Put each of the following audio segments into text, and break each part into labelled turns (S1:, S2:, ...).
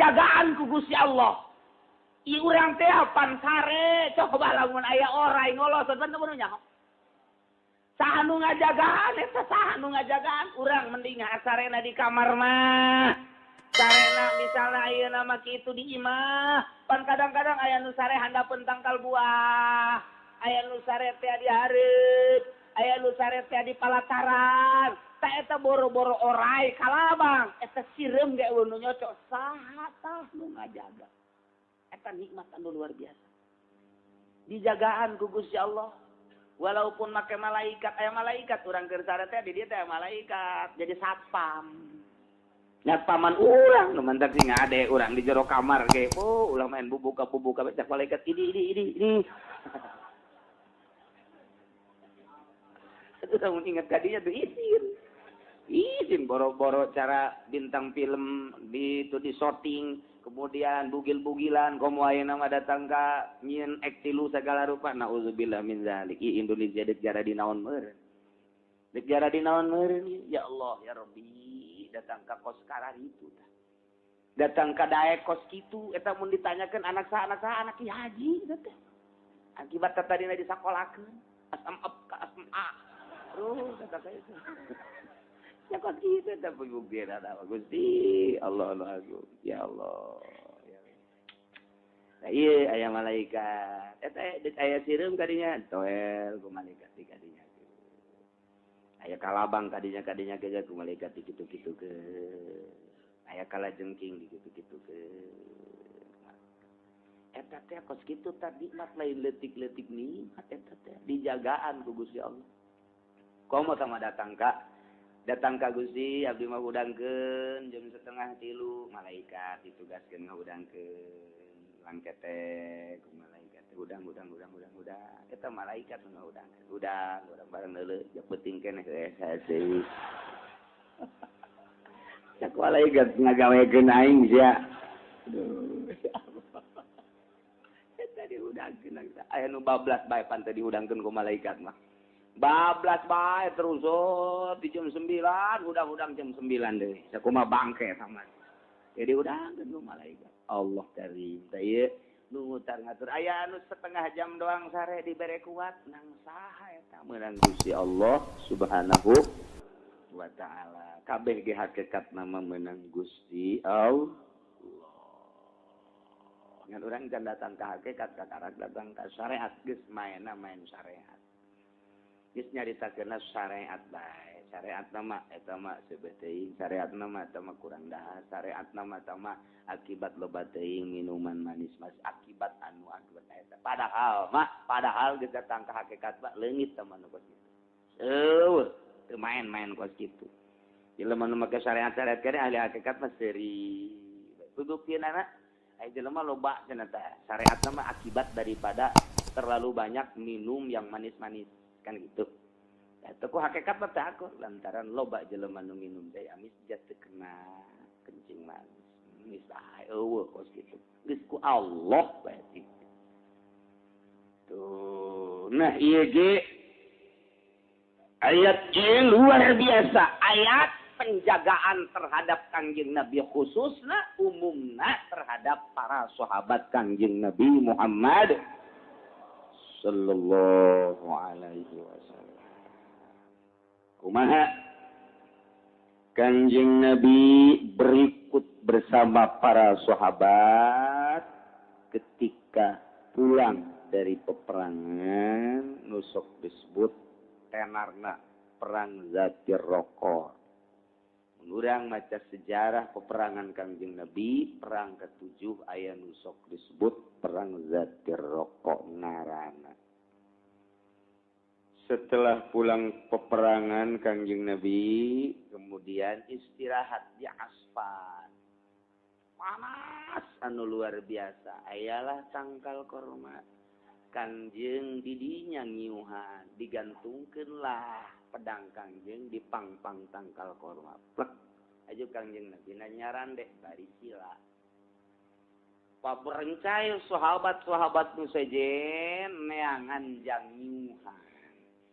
S1: dijagaan ku Gusti Allah. I urang teh pan sare coba lamun aya orai ngolosot pan teu nya. Saha nu ngajagaan eta saha nu ngajagaan urang mending asarena di kamar mah. Sarena misalnya ayeuna mah kitu di imah, pan kadang-kadang aya nu sare handapeun tangkal buah, aya nu sare teh di hareup, aya nu sare teh di palataran. Tak eta boro-boro orai kalabang, eta sireum ge nu nyocok saha tah nu ngajaga. Eta nikmat anu luar biasa. Dijagaan ku Gusti Allah. Walaupun make malaikat, aya malaikat urang keur sare teh di dieu teh malaikat jadi satpam. Nya paman urang nu mantar sing ngade urang di jero kamar ge. Oh, ulah main bubuka cak malaikat ini. Itu tah mun ingat kadinya tuh izin boro-boro cara bintang film di shooting, kemudian bugil-bugilan komo ayeuna mah datang ka nyieun ektilu segala rupa. Nauzubillah min zalik. Indonesia deuk jara di naon meureun. Deuk jara di naon meureun ya Allah ya Rabbi. Datang ka kos karar itu tah. Datang ka daek kos kitu eta mun ditanyakeun anak saha anak Ki Haji teh. Akibat tadina disakolakeun asam up ka asam a. Terus kata saya itu. Ya kos kitu teh pembuktian ada Gusti Allah Agung. Ya Allah. Nah, iya aya malaikat. Eta deuk aya sireum kadinya toel ku malaikat di kadinya. Aya kalabang kadinya geus ku malaikat dikitu-kitu ke. Aya kalajengking dikitu-kitu ke. Eta teh kos kitu tadi nikmat lain leutik-leutik nikmat eta teh dijagaan ku Gusti Allah. Komo sama datang ka Gusti abdi mah hudangkeun jam 2:30 malaikat ditugaskeun ngahudangkeun langketek ku malaikat hudang eta malaikat nu ngahudangkeun hudang bareng deuleu jak penting keneh heuh cak malaikat ngagawekeun aing sia aduh eta dihudangkeun aya nu bablas bae pan teh dihudangkeun ku malaikat mah bablas bae terus di jam 9 udang-udang jam 9 deui sakumaha bangke sama jadi udang nu malaikat Allah karim teh ieu nu ngutar ngatur aya anu setengah jam doang sare dibere kuat nang saha eta meunang Gusti Allah Subhanahu wa taala kabeh ge hakikat nama meunang Gusti Allah ngan urang can datang ka hakikat kakarak datang ka syariat geus main syariat. Geus nyaritakeunna syariat bae. Syariat nama eta mah seubeuh teuing, syariat nama eta mah kurang dahar, syariat nama eta mah akibat loba teuing minuman manis mas akibat anu eta. Padahal geus datang ka hakikat mah leungit teman kos kitu. Teu main-main kos kitu. Jelema nu make syariat-syariat kene ahli hakikat mah seuri. Pembuktianna aya jelema loba cenah teh. Syariat nama akibat daripada terlalu banyak minum yang manis-manis. Kan gitu. Eta ku hakikat mah teh aku lantaran loba jelema nu minum teh amis jatuh kena kencing manis. Misah eueuh kos kitu. Geus ku Allah bae kitu. Tuh, nah ieu ge ayat ieu luar biasa. Ayat penjagaan terhadap Kangjeng Nabi khususna umumna terhadap para sahabat Kangjeng Nabi Muhammad sallallahu alaihi wasallam. Kumaha Kanjeng Nabi berikut bersama para sahabat ketika pulang dari peperangan nusuk disebut tenarna perang Zatir Raqah. Urang maca sejarah peperangan Kanjeng Nabi perang ke-7 aya nusuk disebut perang Zatir Raqah ngaranna. Setelah pulang peperangan Kanjeng Nabi kemudian istirahat di aspan. Panas anu luar biasa. Ayalah tangkal korma. Kanjeng didinya ngiuhan digantungkeunlah pedang Kanjeng di pangpang tangkal korma. Plek aju Kanjeng Nabi nyaran deh bari sila. Paberencai sahabat-sahabat nu sejen neangan jang ngiuhan.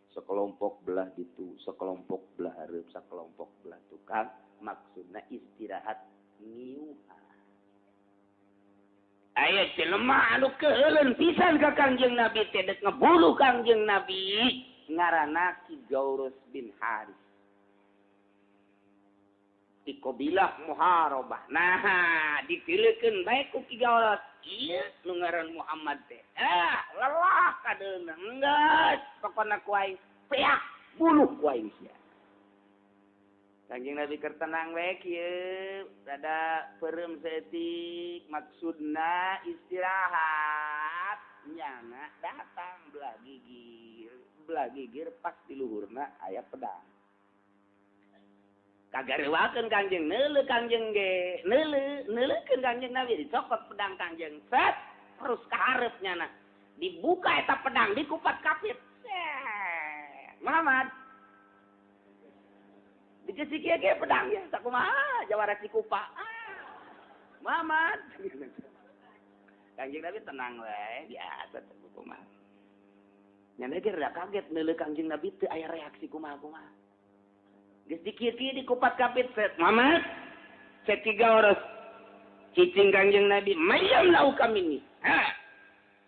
S1: Sekelompok belah ditu, sekelompok belah hareup, sekelompok belah tukang maksudna istirahat ngiuhan. Aya jelema anu keuleun pisan ka Kangjeng Nabi teh dek ngebunuh Kangjeng Nabi ngaranna Ki Gaurus bin Haris. Di kabilah Muharabah. Nah, dipilihkeun bae ku Ki Gaurus. Ieu nu ngaran Muhammad teh. Lelah kadeuna. Enggeus pokona ku aing peak buluh ku aing sia. Kanjeng Nabi keur tenang we kieu, rada peureum saeutik, maksudna istirahat, nyana datang belah gigir pas di luhurna aya pedang. Kagarewakeun Kanjeng neuleuh Kanjeng ge, neuleukeun Kanjeng Nabi dicokot pedang Kanjeng, set terus ka hareup nyana. Dibuka eta pedang dikupat kapit. Muhammad dikasih kia pedang ya, tak kumaha jawara si kupa. Muhammad. Kanjeng Nabi tenang we, biasa tak kumaha. Nyana ge rada kaget neuleuh Kanjeng Nabi teu aya reaksi kumaha-kumaha. Geus dikieu-kieu dikupat kapit set. Muhammad. Set Ki Gaurus. Cicing Kanjeng Nabi, "Mayam lau kami ni."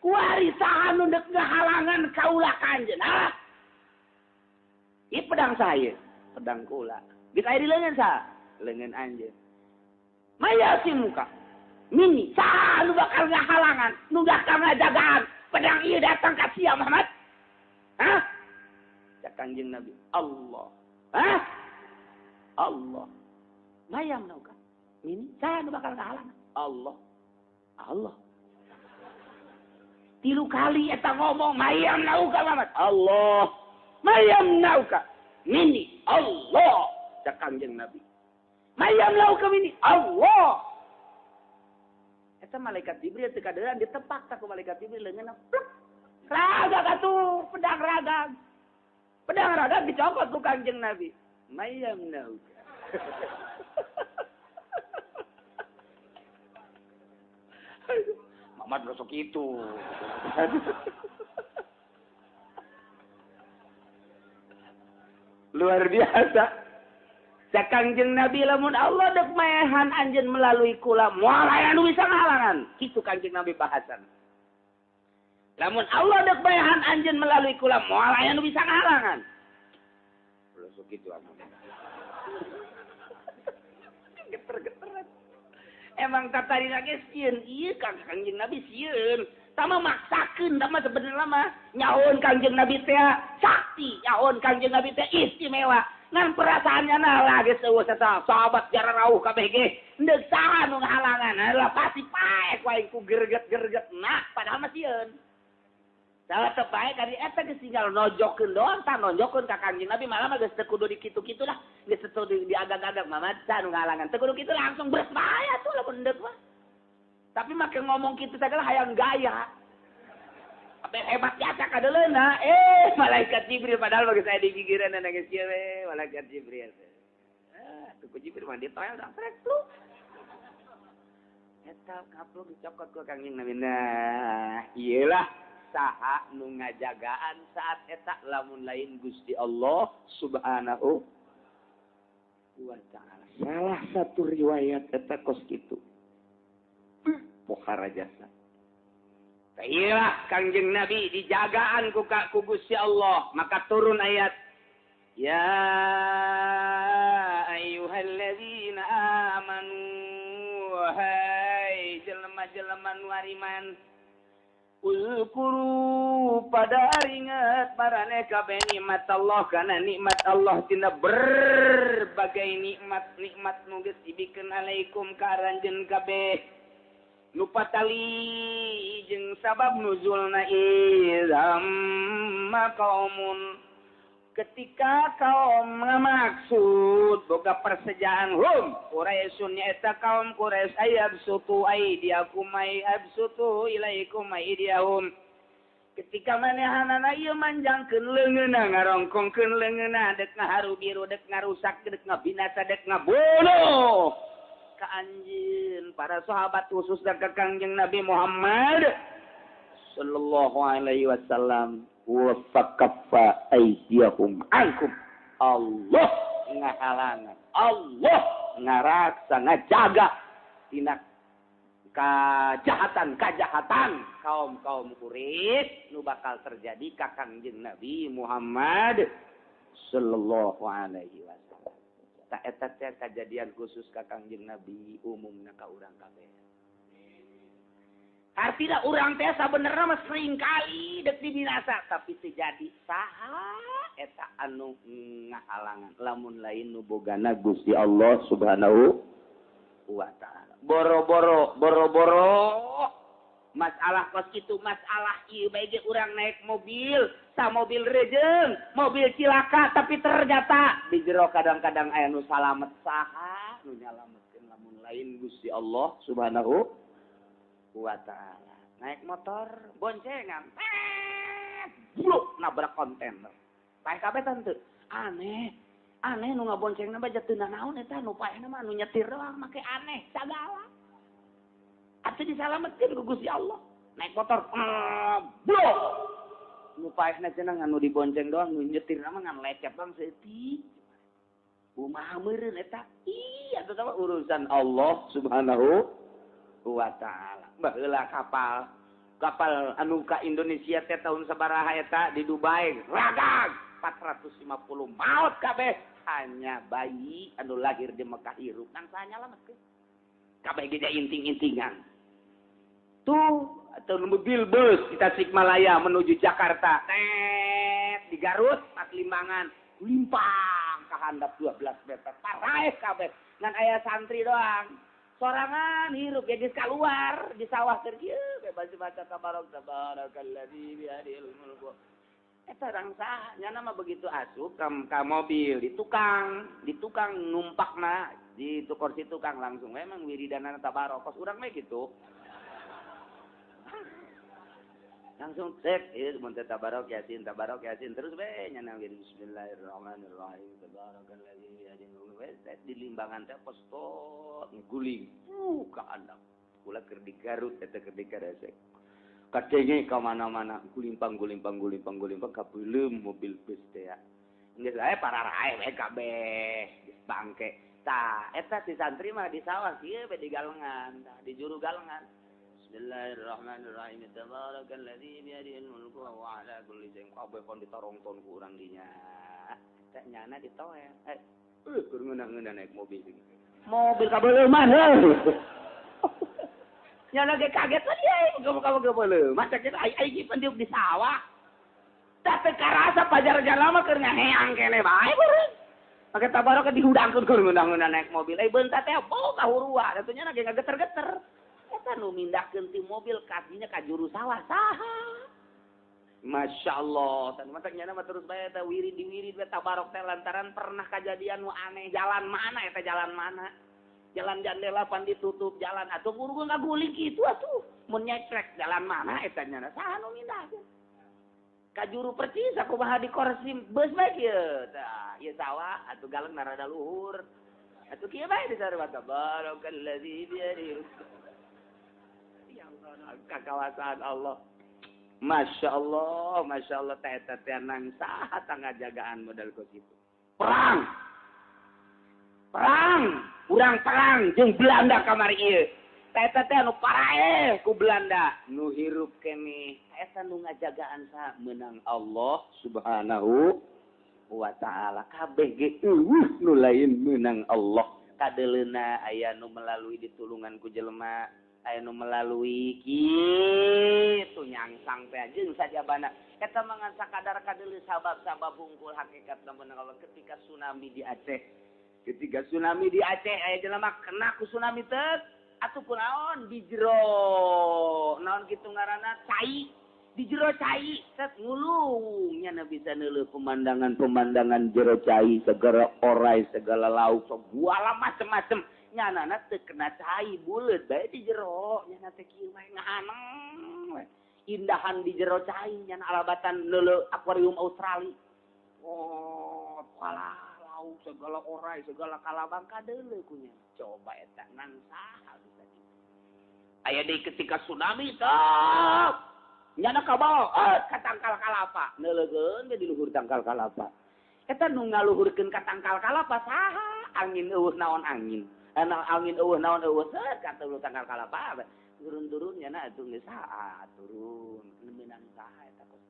S1: Kuari saha nu deuk ngahalangan kaulah Kanjeng. Ieu pedang saya. Pedang kula. Geus aya di leungeun saha? Leungeun anjeun. Maya si muka. Mini, saha nu bakal ngahalangan, nu bakal ngajagaan pedang ieu datang ka sia Muhammad? Cak Kanjeng Nabi, Allah. Allah. Mayam nauka. Mini, saha nu bakal ngahalangan? Allah. 3 kali eta ngomong mayam nauka Muhammad. Allah. Mayam nauka. Mini Allah, cak Kanjeng Nabi. Mayam lau kami ini Allah. Eta malaikat Jibril teu kadeurang ditepak ta ku malaikat Jibril leungeunna plek. Raga katuh pedang raga. Pedang raga dicokot ku Kanjeng Nabi. Mayam lau. Mamad rosok itu. Luar biasa. Cak Kanjeng Nabi lamun Allah dek maehan anjeun melalui kula moal aya nu bisa ngahalangan. Kitu Kanjeng Nabi bahasan. Lamun Allah dek maehan anjeun melalui kula moal aya nu bisa ngahalangan. Terus kitu amun. Geter-geteran. Emang tatarina ge sieun ieu Kanjeng Nabi sieun. Tama maksakeun tama sebenarnya mah nyaon Kanjeng Nabi teh sakti, nyaon Kanjeng Nabi teh istimewa. Ngan perasaannya nah geus eueuh eta sahabat jara rauh kabeh ge deuk saha nu ngahalangan. Lah pasti paek wae ku gerget-gerget nah padahal mah sieun. Salah teu paek kali eta geus tinggal nojokeun doang tah nojokeun ka Kanjeng Nabi malah mah geus teu kudu dikitu-kitu lah. Geus teu diagak-agak Muhammad saha nu ngahalangan. Teu kudu kitu langsung beres bae atuh lamun deuk mah. Tapi makin ngomong gitu segala hayang gaya. Apa hebat jasa kadeleuna. Malaikat Jibril padahal bagi saya di pikiran dan geus kieu we malaikat Jibril. Tuh Jibril mah ditoel dah trek lu. Eta kapluk dicokot ku Kanjeng Nabi. Nah, ieulah saha nu ngajagaan saat eta lamun lain Gusti Allah Subhanahu wa taala. Salah satu riwayat eta kos kitu. Bukhara jasa. Iyalah Kanjeng Nabi dijagaan ku Gusti Allah, maka turun ayat ya ayyuhalladzina amanu hai jelema-jelema nu ariman uzkuru pada ingat marane kabeh nikmat Allah kana nikmat Allah tina berbagai nikmat nu geus dibikeun alaikum ka aranjeun kabeh lupa tali jeung sabab nuzulna izam kaumun ketika kaum ngamaksud boga persejaan Quraisyun nyaeta kaum Quraisy ayabsutu aidiakum ayabsutu ilaikum aidiyahum ketika manehanana ieu manjangkeun leungeunna ngarongkongkeun leungeunna dek ngaharu biru dek ngarusak dek ngabinasa dek ngabunuh ka anjeun para sahabat khusus dan Kanjeng Nabi Muhammad sallallahu alaihi wasallam wa fakaffa aydiyahum ankum Allah ngahalangan Allah ngaraksa ngajaga tina kajahatan kaum Quraisy nu bakal terjadi ka Kangjeng Nabi Muhammad sallallahu alaihi wasallam. Tak eta teh kejadian khusus ka Kangjeng Nabi, umumna ka urang kabeh. Artinya urang teh sabenerna mah sering kali dek dibinasa, tapi terjadi saha eta anu ngahalangan lamun lain nu bogana Gusti Allah Subhanahu wa taala. Boro-boro masalah kos kitu, masalah ieu bae ge urang naik mobil, sa mobil rejeung, mobil cilaka tapi ternyata di jero kadang-kadang aya nu salamet. Saha nu nyalametkeun lamun lain Gusti Allah Subhanahu wa taala. Naik motor boncengan, bluk nabrak kontainer. Pae kabeh teu aneh nu ngaboncengna bae teu naon eta nu paehna mah nu nyetir doang make aneh sagala. Atuh disalametkeun ku Gusti Allah. Naik motor blok. Nu paehna cenah anu dibonceng doang nu nyetirna mah ngan lecet doang seutik. Kumaha meureun eta? Ih atuh teh urusan Allah Subhanahu wa taala. Baheula kapal anu ka Indonesia teh tahun sabaraha eta di Dubai ragang 450 maut kabeh. Hanya bayi anu lahir di Mekah hirup nang sanyalametkeun. Kabeh ge inting-intingan. Tuh atau mobil bus di Tasikmalaya menuju Jakarta. Di Garut pas limbangan limpang ka handap 12 meter. Paraeh kabeh. Ngan aya santri doang. Sorangan hirup ya geus kaluar di sawah keur kieu bebas baca tabarakalladzi biadil mulku. Eta urang saha nya mah begitu asup ka mobil di tukang numpakna di kursi tukang langsung memang wiridanana tabarokos urang mah gitu. Langsung cek ieu mun teh tabarok yasin terus we nya bismillahirrahmanirrahim tabarakalladzi biadil mulku di limbangan teh postot guling ka andap kula keur di Garut eta keur di Karesek. Kadenge ka mana-mana gulimpang ka beulem mobil bus teh ya. Geus ae pararae we kabeh geus bangke. Tah eta si santri mah di sawah kieu be di galengan, tah di juru galengan. Bismillahirrahmanirrahim. Tabarakalladzi biyadihil mulku wa huwa ala kulli syai'in qadir. Kon ditorongton ku urang dinya. Teh nyana ditoel. Keur ngeunah-ngeunah naik mobil gitu. Mobil kabeleuman heuh. Nyana ge kaget teh kamu beuleuh. Masa kita ai pendiuk di sawah. Tah teu karasa pajar-jarna mah keur ngaheang keneh bae beureun. Make tabarok dihudangkeun keur ngeunah-ngeunah naik mobil. Beunta teh poho kahurua. Atuh nya ge ngageter-geter. Eta nu mindahkeun ti mobil kadinya ka juru sawah saha? Masya Allah. Tadi mata nyana mah terus bae eta wirid we tabarok teh lantaran pernah kejadian nu aneh. Jalan mana eta jalan mana? Jalan jandela pan ditutup jalan atuh guru ngaguling kitu atuh. Mun nyetrek jalan mana eta nyana saha nu mindahkeun? Ka juru percis kumaha di kursi beus bae kieu. Tah ieu sawah atuh galeng rada luhur. Atuh kieu bae disarua tabarakalladzi biyadihi kakawasan Allah. Masya Allah teh nang saha tangajagaan modal kos itu. Perang, urang perang jeung Belanda kamari ieu. Eta teh anu paraeh ku Belanda, nu hirup keneh eta nu ngajagaan saha meunang Allah Subhanahu wa taala. Kabeh ge nu lain meunang Allah. Kadeleuna aya nu melalui ditulungan ku jelema, aya nu melalui kitu nyangsang teh jeung sajabana. Eta mah ngan sakadar kadeuleu sabab-sabab hungkul hakikatna meunang Allah ketika tsunami di Aceh. Ketika tsunami di Aceh aya jelema kena ku tsunami teh atuh kunaon di jero naon kitu ngaranna cai di jero cai set ngulung nya bisa neuleuh pemandangan jero cai segala orai segala lauk segala macem-macem nyana teu kena cai buleut bae di jero nyana teh kieu mah ngahaneng indahan di jero cai nyana alabatan neuleuh akuarium Australia. Oh pala segala orai segala kalabang kadeuleuh kunya coba eta nang saha bisa kitu aya deui ketika tsunami teh nyana ka bawah ka tangkal kalapa neuleugeun ge di luhur tangkal kalapa eta nu ngaluhurkeun ka tangkal kalapa saha angin eueuh naon angin Ana angin eueuh naon eueuh set kata lu tanggal kalapa turun-turunnya na atuh geus saha turun menang saha eta kos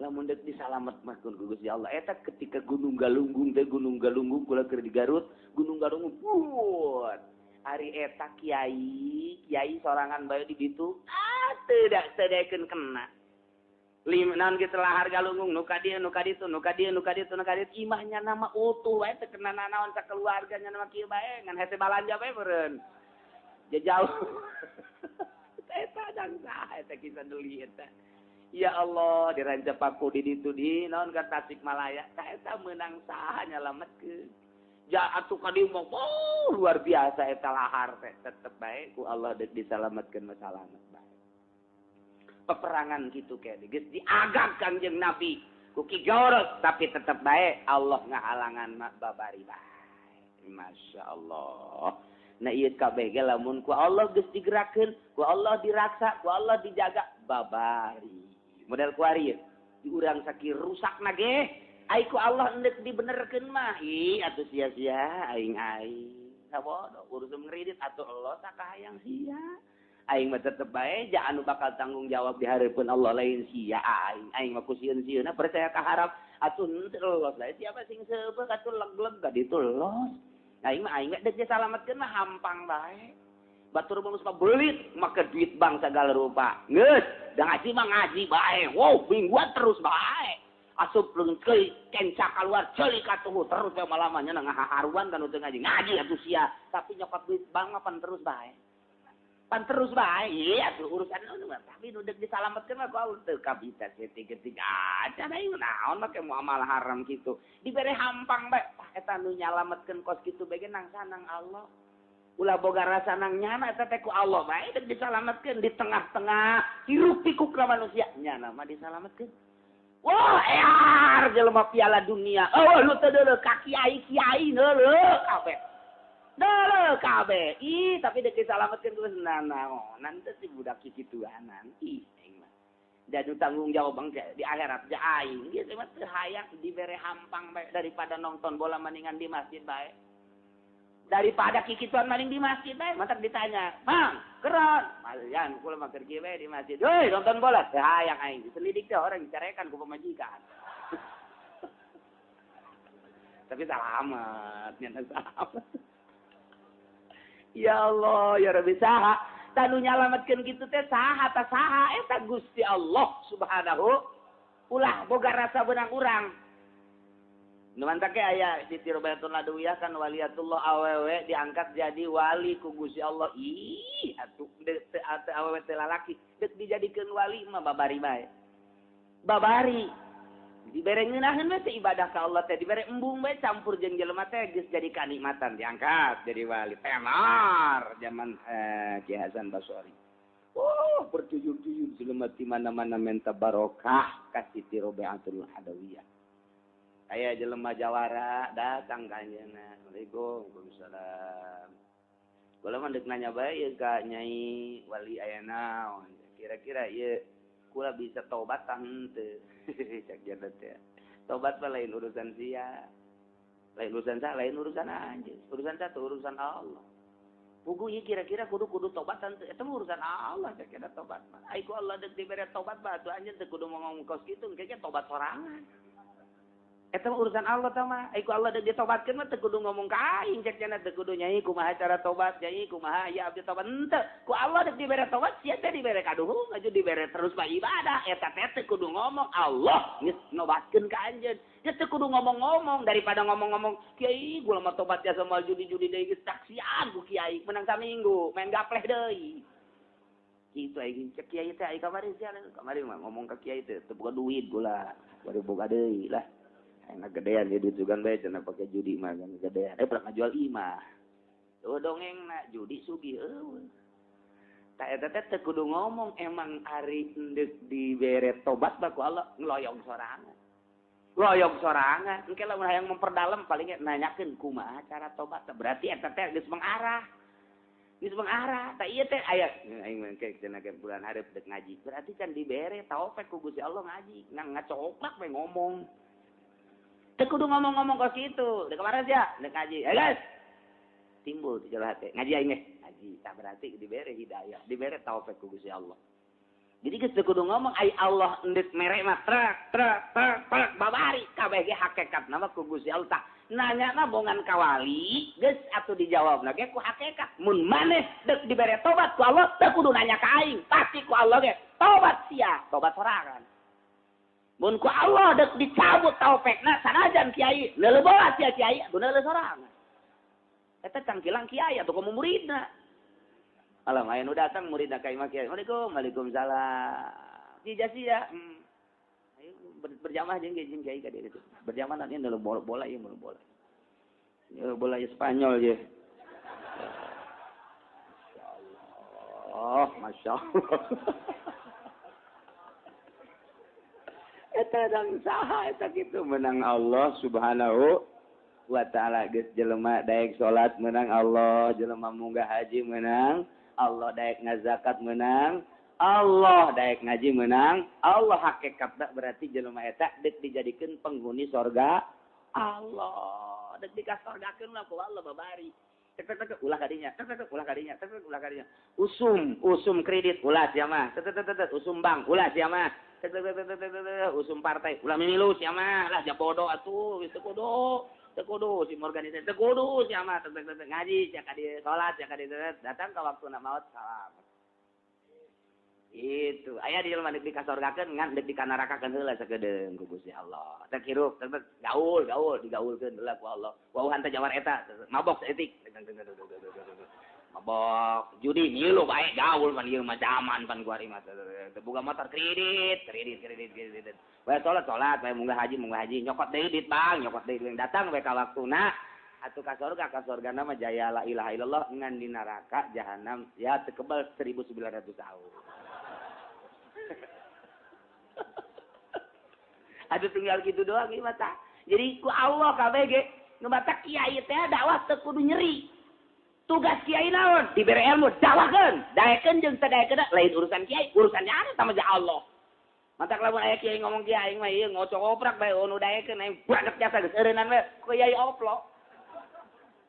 S1: lamun deuk disalamet mahkeun ku Gusti Allah eta ketika Gunung Galunggung teh Gunung Galunggung kula keur di Garut Gunung Galunggung puut ari eta kiai sorangan bae di ditu teu da sedekeun kena naon kitu lahar Galunggung nu ka dieu imahnya nama utuh wae teu kena naon sakeluarganya nama kieu bae ngan hese balanja bae meureun jauh eta dan saha eta kisah deuli eta ya Allah dirancap aku di ditu di naon ka Tasikmalaya eta meunang saha nyalametkeun ja atuh ka dieu mah luar biasa eta lahar teh tetep bae ku Allah deuk disalametkeun masalamet bae peperangan gitu kayak geus diagak Kangjeng Nabi ku Ki Gawros tapi tetep bae Allah ngahalangan babari bae masyaallah. Nah ieu kabeh ge lamun ku Allah geus digerakeun, ku Allah diraksa, ku Allah dijaga babari. Model ku ari di urang sakir rusakna ge, ai ku Allah hendeuk dibenerkeun mah. Ih atuh sia-sia aing sabodo urusan ngridit atuh Allah sakahayang sia. Aing mah tetep bae ja anu bakal tanggung jawab di hareupeun Allah lain sia aing mah ku sieun-sieunna percaya ka harap atuh henteu los lain siapa sing seubeuk atuh leg-leg ka ditu los. Aing mah deuk disalametkeun mah hampang bae. Batur mah suka beulit make duit bank sagala rupa. Geus, da ngaji mah ngaji bae. Wow, mingguan terus bae. Asup leung keuy kenca kaluar ceulik atuh terus bae malamanya ngahaharuan kan teu ngaji. Ngaji atuh sia, tapi nyokot duit bank mah pan terus bae. Pan terus bae. Iya atuh urusan nu mah tapi nu deuk disalametkeun mah ku teu kabita setik-setik aja aing naon make muamalah haram kitu. Dibere hampang bae. Eta nu nyalametkeun kos kitu bae nang sanang Allah. Ulah boga rasa nang nyana eta teh ku Allah bae deuk disalametkeun di tengah-tengah hiruk pikuk ka manusia nyana mah disalametkeun. Wah, ear jelema piala dunia. Oh, lu teu deuleu ka kiai deuleu kabeh. Deuleu kabeh. Ih, tapi deuk disalametkeun terus naon teh budak kikituan nanti aing mah. Dan tanggung jawab bang di akhirat ja aing ieu mah teu hayang dibere hampang bae daripada nonton bola maningan di masjid bae. Daripada kikituan maning di masjid bae, mantap ditanya, "Mang, keren." Malian kula mah keur kieu bae di masjid. "Hei, nonton bola." Teu hayang aing diselidik teh orang dicarekan ku pamajikan. Tapi selamat, nyana selamat. Ya Allah, ya Rabbi saha tanu nyalametkeun kitu teh saha eta Gusti Allah Subhanahu ulah boga rasa beunang urang. Nu mantake aya Siti Robayatul Adawiyah kan waliatullah awewe diangkat jadi wali ku Gusti Allah. Ih atuh awewe teh lalaki deuk dijadikeun wali mah babari bae. Babari dibere ngeunaheun we teh ibadah ka Allah teh dibere embung bae campur jeung jelema teh geus jadi kanikmatan diangkat jadi wali. Tenar zaman Ki Hasan Basori. Oh, bertuyur-tuyur jelema di mana-mana minta barokah ka Siti Robayatul Adawiyah. Aya jelema jawara datang ka anjeunna. Assalamualaikum. Waalaikumsalam. Kula mah deuk nanya bae ieu ka Nyai Wali aya naon. Kira-kira ieu kula bisa tobat tah henteu. Cak jadet teh. Tobat mah lain urusan sia. Lain urusan sa, lain urusan anjeun. Urusan sa teh urusan Allah. Pugu ieu kira-kira kudu tobat henteu. Eta mah urusan Allah cak jadet tobat mah. Ai ku Allah deuk dibere tobat mah atuh anjeun teu kudu ngomong kos kitu, engke tobat sorangan. Eta mah urusan Allah tah mah. Ai ku Allah deuk ditobatkeun mah teu kudu ngomong ka aing cek cenah teu kudu nyai kumaha cara tobat, nyai kumaha ya abdi tobat henteu. Ku Allah deuk dibere tobat sia teh dibere kaduhung aju dibere terus mah ibadah. Eta teh teu kudu ngomong Allah geus nobatkeun ka anjeun. Dia teu kudu ngomong-ngomong daripada ngomong-ngomong kiai gua mah tobat ya sama judi-judi deui geus saksian ku kiai menang saminggu main gapleh deui. Kitu aing cek kiai teh ai kamari sia kamari mah ngomong ka kiai teh teu boga duit gula. Bari boga deui lah. Enak gedean ya duit juga bae cenah pake judi mah kan gedean. Pernah ngajual imah. Tuh dongengna judi sugih eueuh. Ta eta teh teu kudu ngomong emang ari endek dibere tobat bae ku Allah ngloyong sorangan. Ngloyong sorangan. Engke lamun hayang memperdalam paling nanyakeun kumaha cara tobat berarti eta teh geus mengarah. Geus mengarah. Ta ieu teh aya aing engke cenah ke bulan hareup deuk ngaji. Berarti can dibere taufik ku Gusti Allah ngaji. Nang ngacoklak we ngomong. Teu kudu ngomong-ngomong kos kitu. Dek kemana aja? Dek ngaji. Guys. timbul di jero hate. Ngaji aing ge. Ngaji tah berarti dibere hidayah, dibere taufik ku Gusti Allah. Jadi geus teu kudu ngomong ai Allah endit mere mah trek babari kabeh ge hakikatna mah ku Gusti Allah. Nanyana bongan kawali geus atuh dijawabna ge ku hakikat. Mun maneh deuk dibere tobat ku Allah teu kudu nanya ka aing, pasti ku Allah ge tobat sia, tobat sorangan. Mun ku Allah deuk dicabut taufikna sanajan kiai, leuleuh bola sia kiai, atuh leuleuh sorangan. Eta cangkilang kiai atuh ku muridna. Alam aya nu datang muridna ka imah kiai. Waalaikumsalam. Dijasi ya. Ayo berjamaah jeung kiai ka dieu. Berjamaah nanti leuleuh bola ieu mun bola. Ieu bola Spanyol ye. Masyaallah. Eta dang saha eta kitu menang Allah Subhanahu wa ta'ala. Geus jelema daek salat menang Allah, jelema munggah haji menang Allah, daek ngazakat menang Allah, daek ngaji menang Allah. Hakikatna berarti jelema eta deuk dijadikeun penghuni surga Allah, deuk dikasorgakeun ku Allah babari. Tek ulah kadinya, ulah kadinya, ulah kadinya. Usum kredit ulah sia mah. Usum bank ulah sia mah. Usum partai ulah mimilu sia mah. Lah ja bodoh atuh, teu kudu si organisasi teu kudu sia mah ngaji sia ka dieu salat sia ka dieu datang ka waktuna maot salam. Itu aya di jelema deuk dikasorgakeun ngan deuk dikanarakakeun heula sakedeung ku Gusti Allah. Teu kirup gaul digaulkeun heula ku Allah. Wauhan teh jawar eta mabok saeutik. Mabok judi ngilu bae gaul pan ieu mah zaman pan kuari mah teu boga motor kredit. Bae salat, bae munggah haji, nyokot deui duit Bang, nyokot deui duit datang bae ka waktuna. Atuh ka surgana mah jaya la ilaha illallah ngan di neraka jahanam ya teu kebal 1900 tahun. Aduh tinggal gitu doang ieu mah tah. Jadi ku Allah kabeh ge ngebata kiai teh dakwah teu kudu nyeri. Tugas kiai naon? Dibere ilmu dakwahkeun, daekeun jeung teu daekeun lain urusan kiai, urusan nya sama ja Allah. Mantak lamun aya kiai ngomong kiai mah ieu ngocok oprak bae nu daekeun aing banget jasa geus eureunnan we kiai oplo.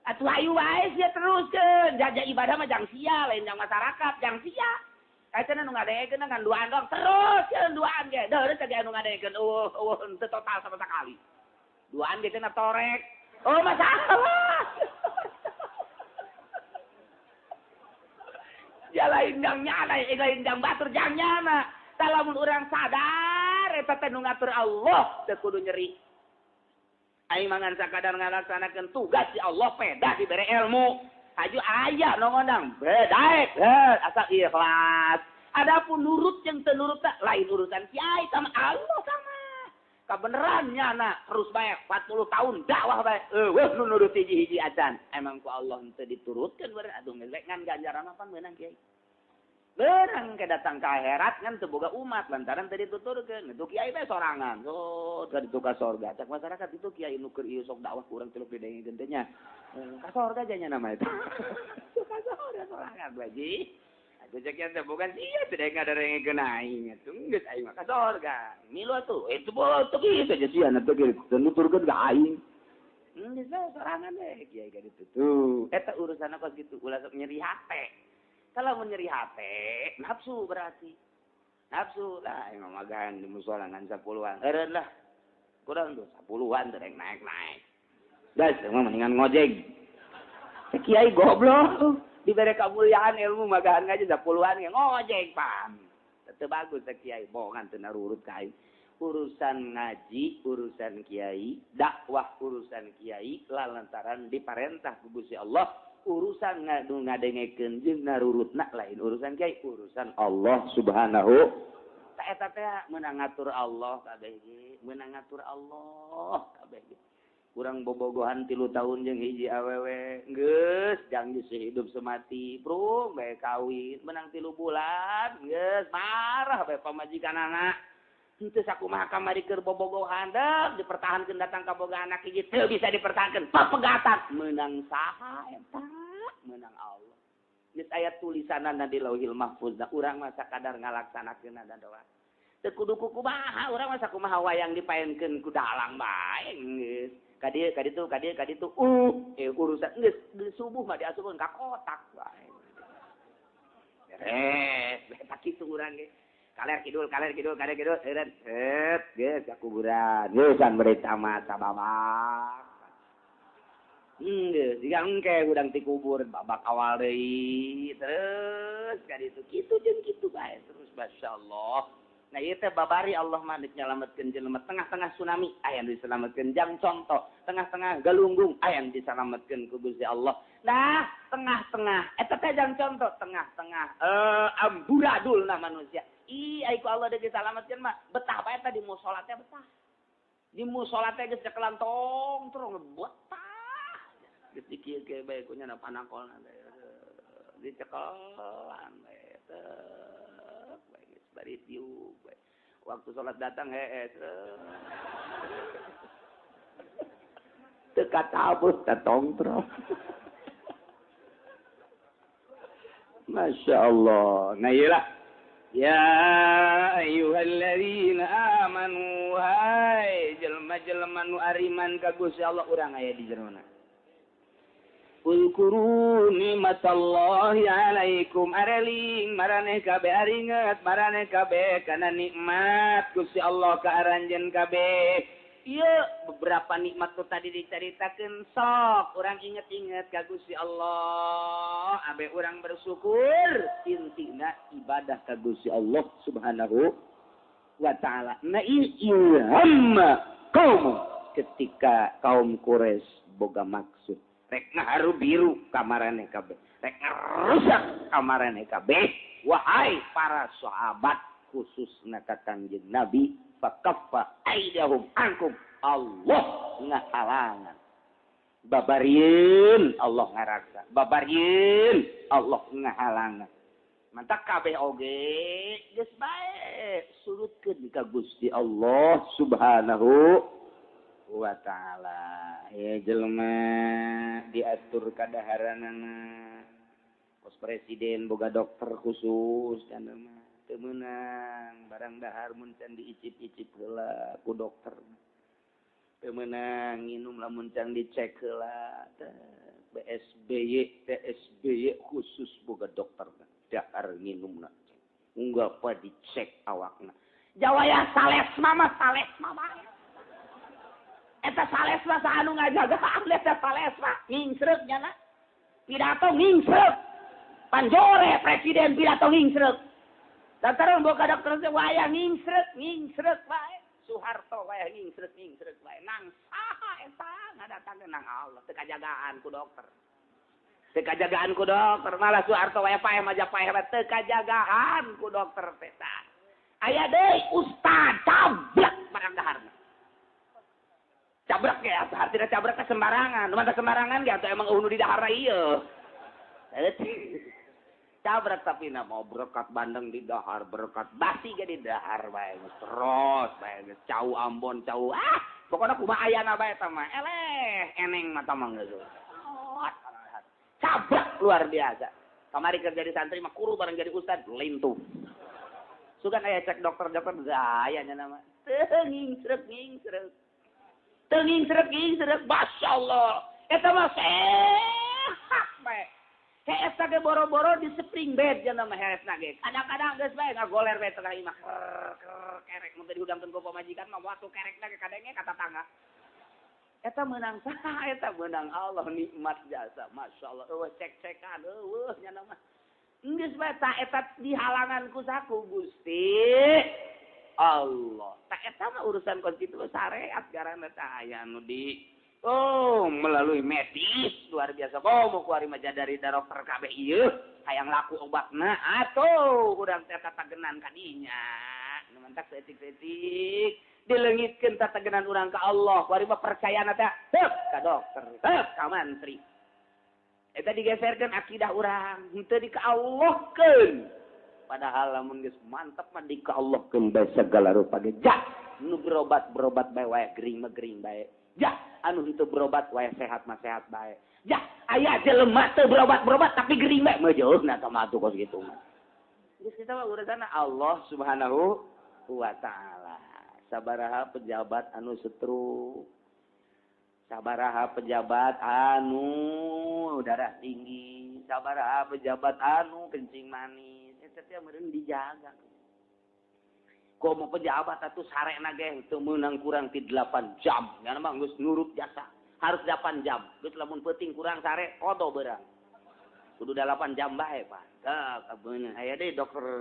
S1: Atuh ayu wae sia teruskeun, jaja ibadah mah jang sia lain jang masyarakat, jang sia. Kaitana nu ngadekeun ngan duaan doang teruskeun duaan ge. Deureut ka anu ngadekeun teu total sama sakali. Duaan ge teh torek. Oh masalah. Ya lain jang nyana, lain jang batur jang nyana. Lamun urang sadar eta teh nu ngatur Allah teu kudu nyeri. Aing mangan sakadar ngalaksanakeun tugas si Allah peda dibere ilmu. Haju aya nu ngondang bedaek asal ikhlas. Adapun nurut jeung teu nurut lain urusan kiai sama Allah sama. Kabeneran nyana terus bae 40 tahun dakwah bae. Weuh nu nurut hiji-hiji acan. Emang ku Allah teu diturutkeun beureun atuh ngelek ngan ganjaran apa meunang kiai. Beurang ke datang ke akhirat kan teu boga umat lantaran teu dituturkeun. Itu kiai teh sorangan. So teu ditugas surga. Cak masyarakat itu kiai nu keur ieu sok dakwah kurang celuk didengikeun teh nya. Ka surga aja nya nama itu. Ka surga sorangan baji. Atuh cek teh bukan sia teu deng ngadengikeun aing atuh geus aing mah ka surga. Milu atuh itu boleh teu kitu aja sia na teu kitu nuturkeun ka aing. Geus sorangan deh kiai ka ditu tuh. Eta urusan kos kitu ulah sok nyeri hate. Kalau menyeri hati, nafsu berarti. Nafsu lah, emang magahan di musola ngan 10-an. Eureun lah. Kurang tuh 10-an tuh naik-naik. Guys, emang mendingan ngojek. Kiai goblok. Diberi kemuliaan ilmu magahan ngaji 10-an ngojek pan. Teu bagus kiai bohongan teu narurut kai. Urusan ngaji, urusan kiai, dakwah urusan kiai lantaran diparentah ku Gusti Allah. Urusan ngadengekeun jeung narurutna lain urusan kiai, urusan Allah Subhanahu. Ta eta teh meunang ngatur Allah kabeh ge, meunang ngatur Allah kabeh ge. Urang bobogohan 3 tahun jeung hiji awewe, geus jang hidup semati, brung bae kawin, menang 3 bulan, geus marah bae pamajikanana. Henteu sakumaha kamari keur bobogohan deuk dipertahankeun datang ka boga anak hiji teu bisa dipertahankeun papegatan meunang saha eta meunang Allah. Geus aya tulisanana di Lauhil Mahfuz urang mah sakadar ngalaksanakeun doa. Teu kudu kumaha urang mah sakumaha wayang dipaenkeun ku dalang bae geus. kaditu urusan geus subuh mah diasupkeun ka kotak wae. Tak kitu urang ge. Kaler kidul, eureun geus ka kuburan. Geus can bari tamat sababak. Geus diga engke udang ti kubur babak awal deui terus kaditu kitu jeung kitu bae terus masyaallah. Nah ieu teh babari Allah mah nyalametkeun jelema tengah-tengah tsunami aya nu diselametkeun jang contoh tengah-tengah galunggung aya nu diselametkeun ku Gusti Allah. Nah tengah-tengah eta teh jang contoh tengah-tengah amburadulna manusia. Ai ku Allah deui diselametkeun mah betah bae eta di mushola teh betah. Di mushola teh geus cekelan tong betah. Geus dikieu bae ku nya panakolna teh. Dicekelan bae teh. Bari tiup waktu sholat datang teu katabut tatongtro. Masya Allah. Nah iyalah ya ayyuhalladzina amanu hai jelema-jelema nu ariman ka Gusti Allah urang aya di jerona. Ulkuru nikmatallahi alaikum areling maraneh kabeh aringet maraneh kabeh kana nikmat Gusti Allah ka aranjeun kabeh. Ieu beberapa nikmat tu tadi diceritakeun sok urang inget-inget ka Gusti Allah abe urang bersyukur intina ibadah ka Gusti Allah Subhanahu wa taala. Na ilham kaum ketika kaum Quraisy boga maksud rek ngaharu biru kamarane kabeh rek ngarusak kamarane kabeh wahai para sahabat khususna ka Kangjeng Nabi fakaffa aidahum ankum Allah ngahalangan babarieun Allah ngaraksa babarieun Allah ngahalangan mantak kabeh oge geus bae surutkeun ka Gusti Allah Subhanahu wa ta'ala. Ya jelema diatur kadaharanana pos presiden boga dokter khusus cenah mah teu meunang barang dahar mun can diicip-icip heula ku dokter teu meunang nginum lamun can dicek heula TSBY khusus boga dokter dahar nginumna unggal pa dicek awakna jawaya salesma bae. Eta salesma saanu ngajaga eta salesma ngingsreuk nya na pidato ngingsreuk panjore presiden pidato ngingsreuk lantaran boga dokter teh waya ngingsreuk bae Soeharto waya ngingsreuk bae nang saha eta ngadatangkeun nang Allah teu kajagaan ku dokter malah Soeharto waya paeh Majapahit teu kajagaan ku dokter teh aya deui ustad cablak barang daharna cabrak ya, artinya cabrak ke sembarangan. Mantap sembarangan ya, atau emang unu di dahara iya. Cabrak tapi mau berkat bandeng di dahar, berkat basi ke di dahar, baik terus, baik cau Ambon, cau pokoknya kumaha ayana baik sama, eneng mata mangga tuh. Cabrak luar biasa. Kamari kerja di santri mah kuru bareng jadi ustad lintuh. Sugan aya cek dokter gayanya nama. Ngingsrek. Tenging serek, Masya Allah. Eta mah sehat bae. Eta ge boro-boro di spring bed jangan mah heresna ge. Kadang-kadang geus bae ngagoler bae tengah imah. Kerek mun teh dihudangkeun ku pamajikan mah waktu kerekna ge kadenge ka tatangga. Eta meunang saha? Eta meunang Allah nikmat jasa. Masya Allah. Cek-cekan nya mah. Geus bae ta eta dihalangan ku saku Gusti Allah. Tak eta mah urusan konstitusi syariat garana teh aya anu di melalui medis luar biasa. Mau kuari mah dari dokter kabeh ieu hayang laku obatna atuh urang teh tatagenan ka dinya. Nu mantak setik-setik dileungitkeun tatagenan urang ka Allah. Kuari mah percayana teh ka dokter, ka mantri. Eta digeserkeun akidah urang, henteu dikaallahkeun. Padahal lamun geus mantep mah dikaallahkeun bae segala rupa ge. Ja, nu berobat bae wae gering bae. Ja, anu henteu berobat wae sehat bae. Ja, aya jelema teu berobat tapi gering bae mah jeuhna tah mah atuh kos kitu mah. Geus kita mah urusanna Allah Subhanahu wa taala. Sabaraha pejabat anu setruk. Sabaraha pejabat anu darah tinggi, sabaraha pejabat anu kencing manis, eta teh meureun dijaga. Komo pejabat atuh sarena ge teu meunang kurang ti 8 jam, nya mah geus nurut jasa. Harus 8 jam. Geus lamun peuting kurang sare kodo beurang. Kudu 8 jam bae, Pak. Kabeuna aya deui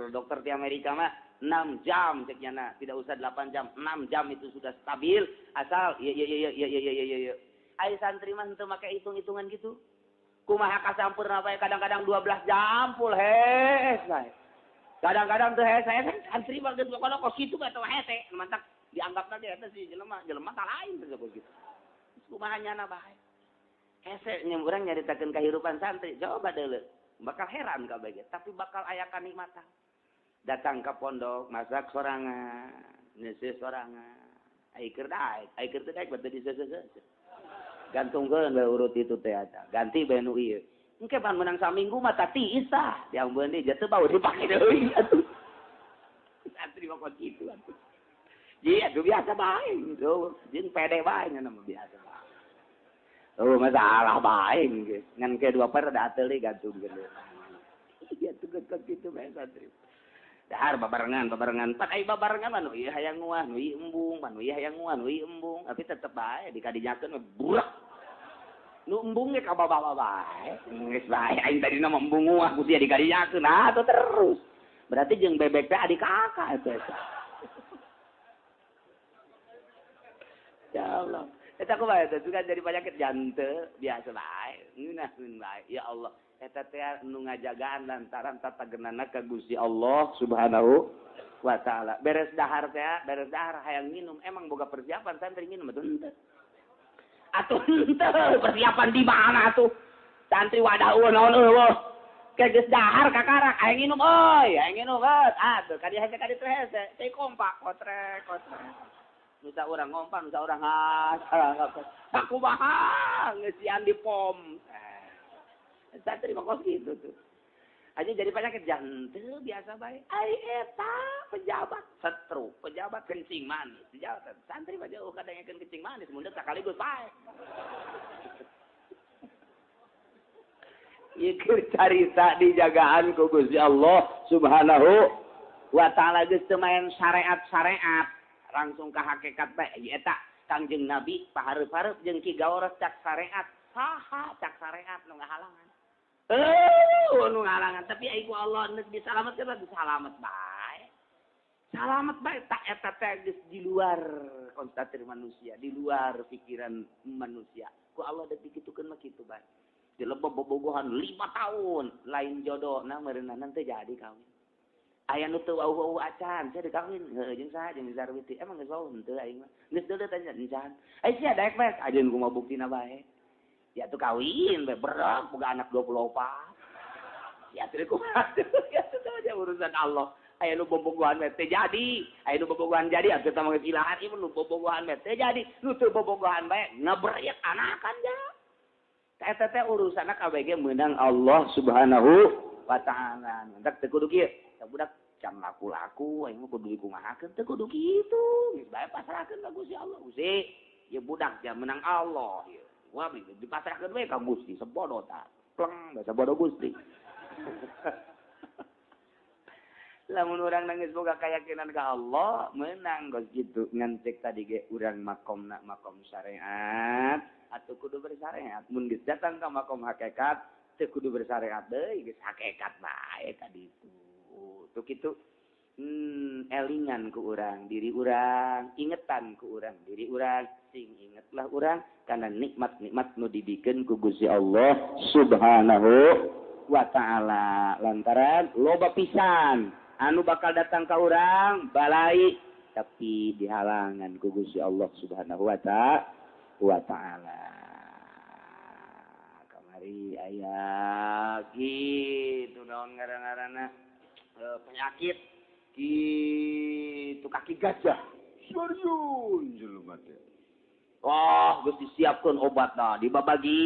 S1: dokter di Amerika mah 6 jam ceknya, tidak usah 8 jam, 6 jam itu sudah stabil asal iya. Ai santri mah henteu make hitung-hitungan gitu. Kumaha kasampurna bae kadang-kadang 12 jam full hees bae. Kadang-kadang teu hees santri mah geus pokona kos kitu mah teu hese, mantak dianggapna ge eta si jelema tah lain teh kitu. Kumaha nyana bae. Hese nya urang nyaritakeun kahirupan santri, coba deuleu. Bakal heran ka bae, tapi bakal aya kanikmatan. Datang ke pondok, masak sorangan, ngeuseus sorangan. Ai keur daek, teu daek batu diseuseus. Gantungkeun bae urut itu teh ada. Ganti bae nu ieu. Engke pan menang saminggu mah tatiis tah. Diambeun deui jatuh bau dipake deui atuh. Santri mah kok kitu atuh. Ji atuh biasa bae gitu. Jeung pede bae nya mah biasa bae. Oh masalah bae geus. Ngan ke 2 per da teuing gantungkeun. Iya tuh kitu bae santri. Dahar babarengan pan ai babarengan mah nu ieu hayang nguah nu ieu embung pan nu ieu hayang nguah nu ieu embung tapi tetep bae dikadinyakeun burak nu embung ge ka bawa bae geus bae aing tadi nama embung nguah ku dia dikadinyakeun nah atuh terus berarti jeung bebek teh adik kakak eta ya Allah eta kumaha eta juga jadi penyakit jante biasa bae ngeunahkeun bae ya Allah eta teh nu ngajagaan lantaran tatageunana ka Gusti Allah Subhanahu wa taala. Beres dahar hayang minum. Emang boga persiapan santri minum atuh henteu. Atuh henteu persiapan di mana atuh? Santri wadah naon eueuh. Ke geus dahar kakarak hayang minum euy, hayang minum beut. Atuh kadi hese kadi teu hese. Teu kompak kotrek. Nu urang ngompak, nu urang sakumaha geus sian di pom. Santri mah kos gitu tuh. Aja jadi penyakit jantung biasa baik. Ai eta pejabat stroke, pejabat kencing manis. Pejabat santri mah jauh kadangekeun kencing manis mundur sakaligus bae. Ieu carita dijagaan ku Gusti Allah Subhanahu wa taala geus teu main syariat-syariat, langsung ka hakikat bae. Ieu eta Kangjeng Nabi pahareup-hareup jeung Ki Gaoros cak syariat. Saha cak syariat nu ngahalangan. Nu ngalangan tapi ai ku Allah neuk disalametkeun bisa selamat bae. Selamat bae tak eta teh geus di luar konstatasi manusia, di luar pikiran manusia. Ku Allah da dikitukeun mah kitu bae. Dilebeb bobogohan 5 tahun lain jodohna meureunana teh jadi kawin. Aya nu teu wau-wau acan, saya dikawin. Heuh jeung saha jeung Sarwiti. Emang geus wau henteu aing mah. Geus deuleu tanya encan. Ai sia daek bae ajeun kumaha buktina bae. Ya tuh kawin, berak, boga anak 24. Ya tuh kumaha ya tuh aja urusan Allah. Aya nu bobogohan we teh jadi, aya nu bobogohan jadi atuh teh mah geus ilahan ieu nu bobogohan we teh jadi, nu teu bobogohan bae ngebreyek anakan ja. Eta teh urusanna kabeh ge meunang Allah Subhanahu wa taala. Entek teu kudu kieu. Budak can laku-laku aing mah kudu dikumahakeun teu kudu kitu. Geus bae pasrahkeun ka Gusti Allah. Gusti, ieu budak ja meunang Allah ieu. Wah, dipasrahkeun we ka Gusti, sebodo ta. Pleng, basa bodo Gusti. Lamun urang nangis boga kayakinan ka Allah, meunang geus kitu. Ngan cek tadi ge urang makomna makom syariat, atuh kudu bersyariat. Mun geus datang ka makom hakikat, teu kudu bersyariat deui, geus hakikat bae ka ditu. Tuh kitu. Elingan ku urang, diri urang, ingetan ku urang, diri urang, sing ingetlah urang karena nikmat-nikmat nu dibikeun ku Gusti Allah Subhanahu wa taala. Lantaran loba pisan anu bakal datang ka urang balai tapi dihalangan ku Gusti Allah Subhanahu wa taala. Kamari aya kitu naon ngaran-ngaranna penyakit kitu kaki gajah. Serius jelema teh. Wah, geus disiapkeun obatna, dibabagi.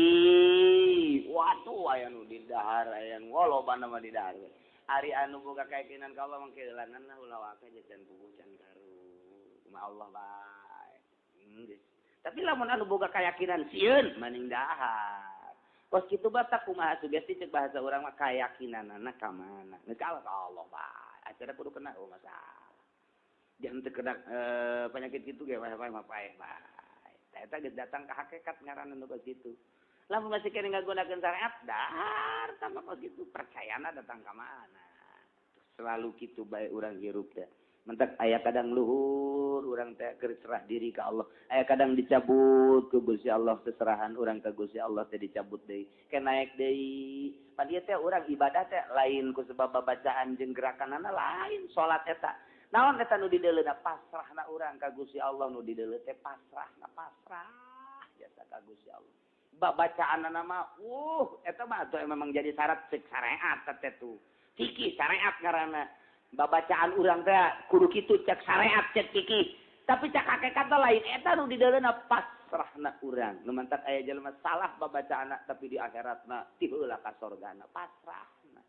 S1: Waduh aya nu di dahar, aya nu lobana mah di dahar. Ari anu boga kayakinan ka Allah mangke leulanna ulah wae can puguh can karu. Kumaha Allah bae. Tapi lamun anu boga keyakinan sieun maning dahar. Kos kitu batak kumaha sugesti cek bahasa urang mah keyakinanna ka mana. Neuk ka Allah bae. Acara kudu kena masalah. Jangan teu kena penyakit kitu ge mah pae bae. Eta geus datang ka hakikat ngaranna nu kitu. Lamun masih kene ngagunakeun syariat dahar tambah kos kitu percayana datang ka mana. Selalu kitu bae urang hirup teh. Mentak aya kadang luhur urang teh keur serah diri ka Allah. Aya kadang dicabut ke Gusti Allah seserahan urang ka Gusti Allah teh dicabut deui. Ke naik deui. Padieu teh urang ibadah teh lain ku sebab bacaan jeung gerakanana lain salat eta. Naon eta nu dideuleuna pasrahna urang ka Gusti Allah nu dideuleu teh pasrah jasa ka Gusti Allah. Bacaanana mah eta mah atuh memang jadi syarat cek syariat teh tuh. Fikih syariat ngaranna. Babacaan urang teh kudu kitu cek syariat cek fikih. Tapi cek hakikat lain eta nu di dalamna pasrahna urang. Nu mantak aya jelema salah babacaanna tapi di akhiratna ti heula ka surgana pasrahna.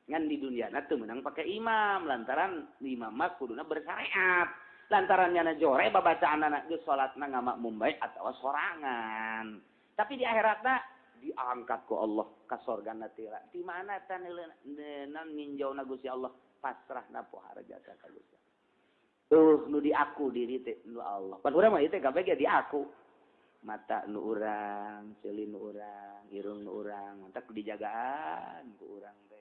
S1: Ngan di duniana teu meunang pake imam lantaran imam mah kuduna bersyariat. Lantaran nyana jore babacaanna geus salatna ngamakmum bae atawa sorangan. Tapi di akhiratna diangkat ku Allah ka surgana tira. Di mana eta neuleuna ninjauna Gusti Allah pasrahna pohara jasa ka Gusti. Nu di aku diri teh nu Allah. Pan urang mah ieu teh kabeh di aku. Mata nu urang, ceulin nu urang, irung nu urang, mantak dijagaan ku urang teh.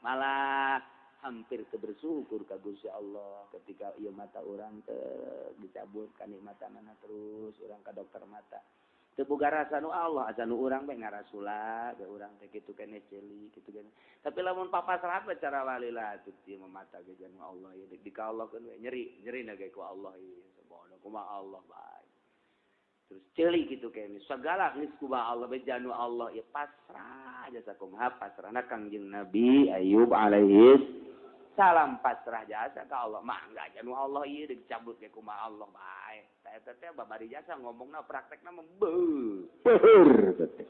S1: Malah hampir teu bersyukur ka Gusti Allah ketika ieu mata urang teh dicabut kanikmatanna terus urang ka dokter mata. Teu boga rasa nu Allah, asa nu urang bae ngarasula, bae urang teh kitu keneh ceuli, kitu keneh. Tapi lamun papasrah bae cara walila atuh ieu mata ge janu Allah ieu dikaolkeun we nyeri ge ku Allah ieu sabodo kumaha Allah bae. Terus ceuli kitu keneh sagala geus kumaha Allah bae janu Allah ieu pasrah jasa kumaha pasrahna Kangjeng Nabi Ayub alaihi salam pasrah jasa ka Allah mah enggak janu Allah ieu dicabut ge kumaha Allah bae. Eta teh babari jasa ngomongna praktekna mah beueur teh.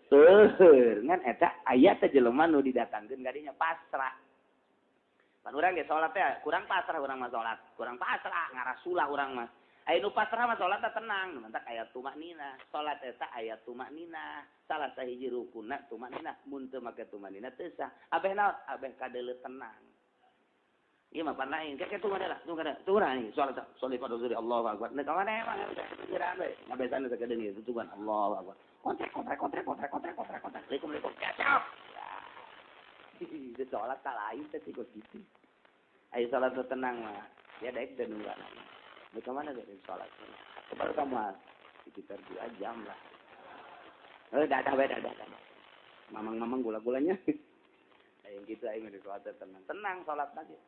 S1: Seueur ngan eta aya teh jelema nu didatangkeun ka dinya pasrah. Pan urang ge salat teh kurang pasrah urang mah salat, kurang pasrah ngarasulah urang mah. Aya nu pasrah mah salat teh tenang, mantak aya tumaknina. Salat eta aya tumaknina. Salah sahiji rukunna tumaknina, mun teu make tumaknina teu sah. Abeh naon? Abeh kadeuleu tenang. Iya mah pan lain. Kayak itu mana lah. Tunggu nih. Soal pada suri Allahu Akbar. Nek mana emang pikiran we. Ngabesan teh kadang ieu tujuan Allahu Akbar. Kontrek. Assalamualaikum. Kacau. Itu salat ka lain teh kok gitu. Ayo salat tenang mah. Ya daek dan nunggu. Nek mana dari salat. Kepada kamu sekitar 2 jam lah. Dah. Mamang gula-gulanya. Yang gitu aing di salat tenang. Tenang salat aja.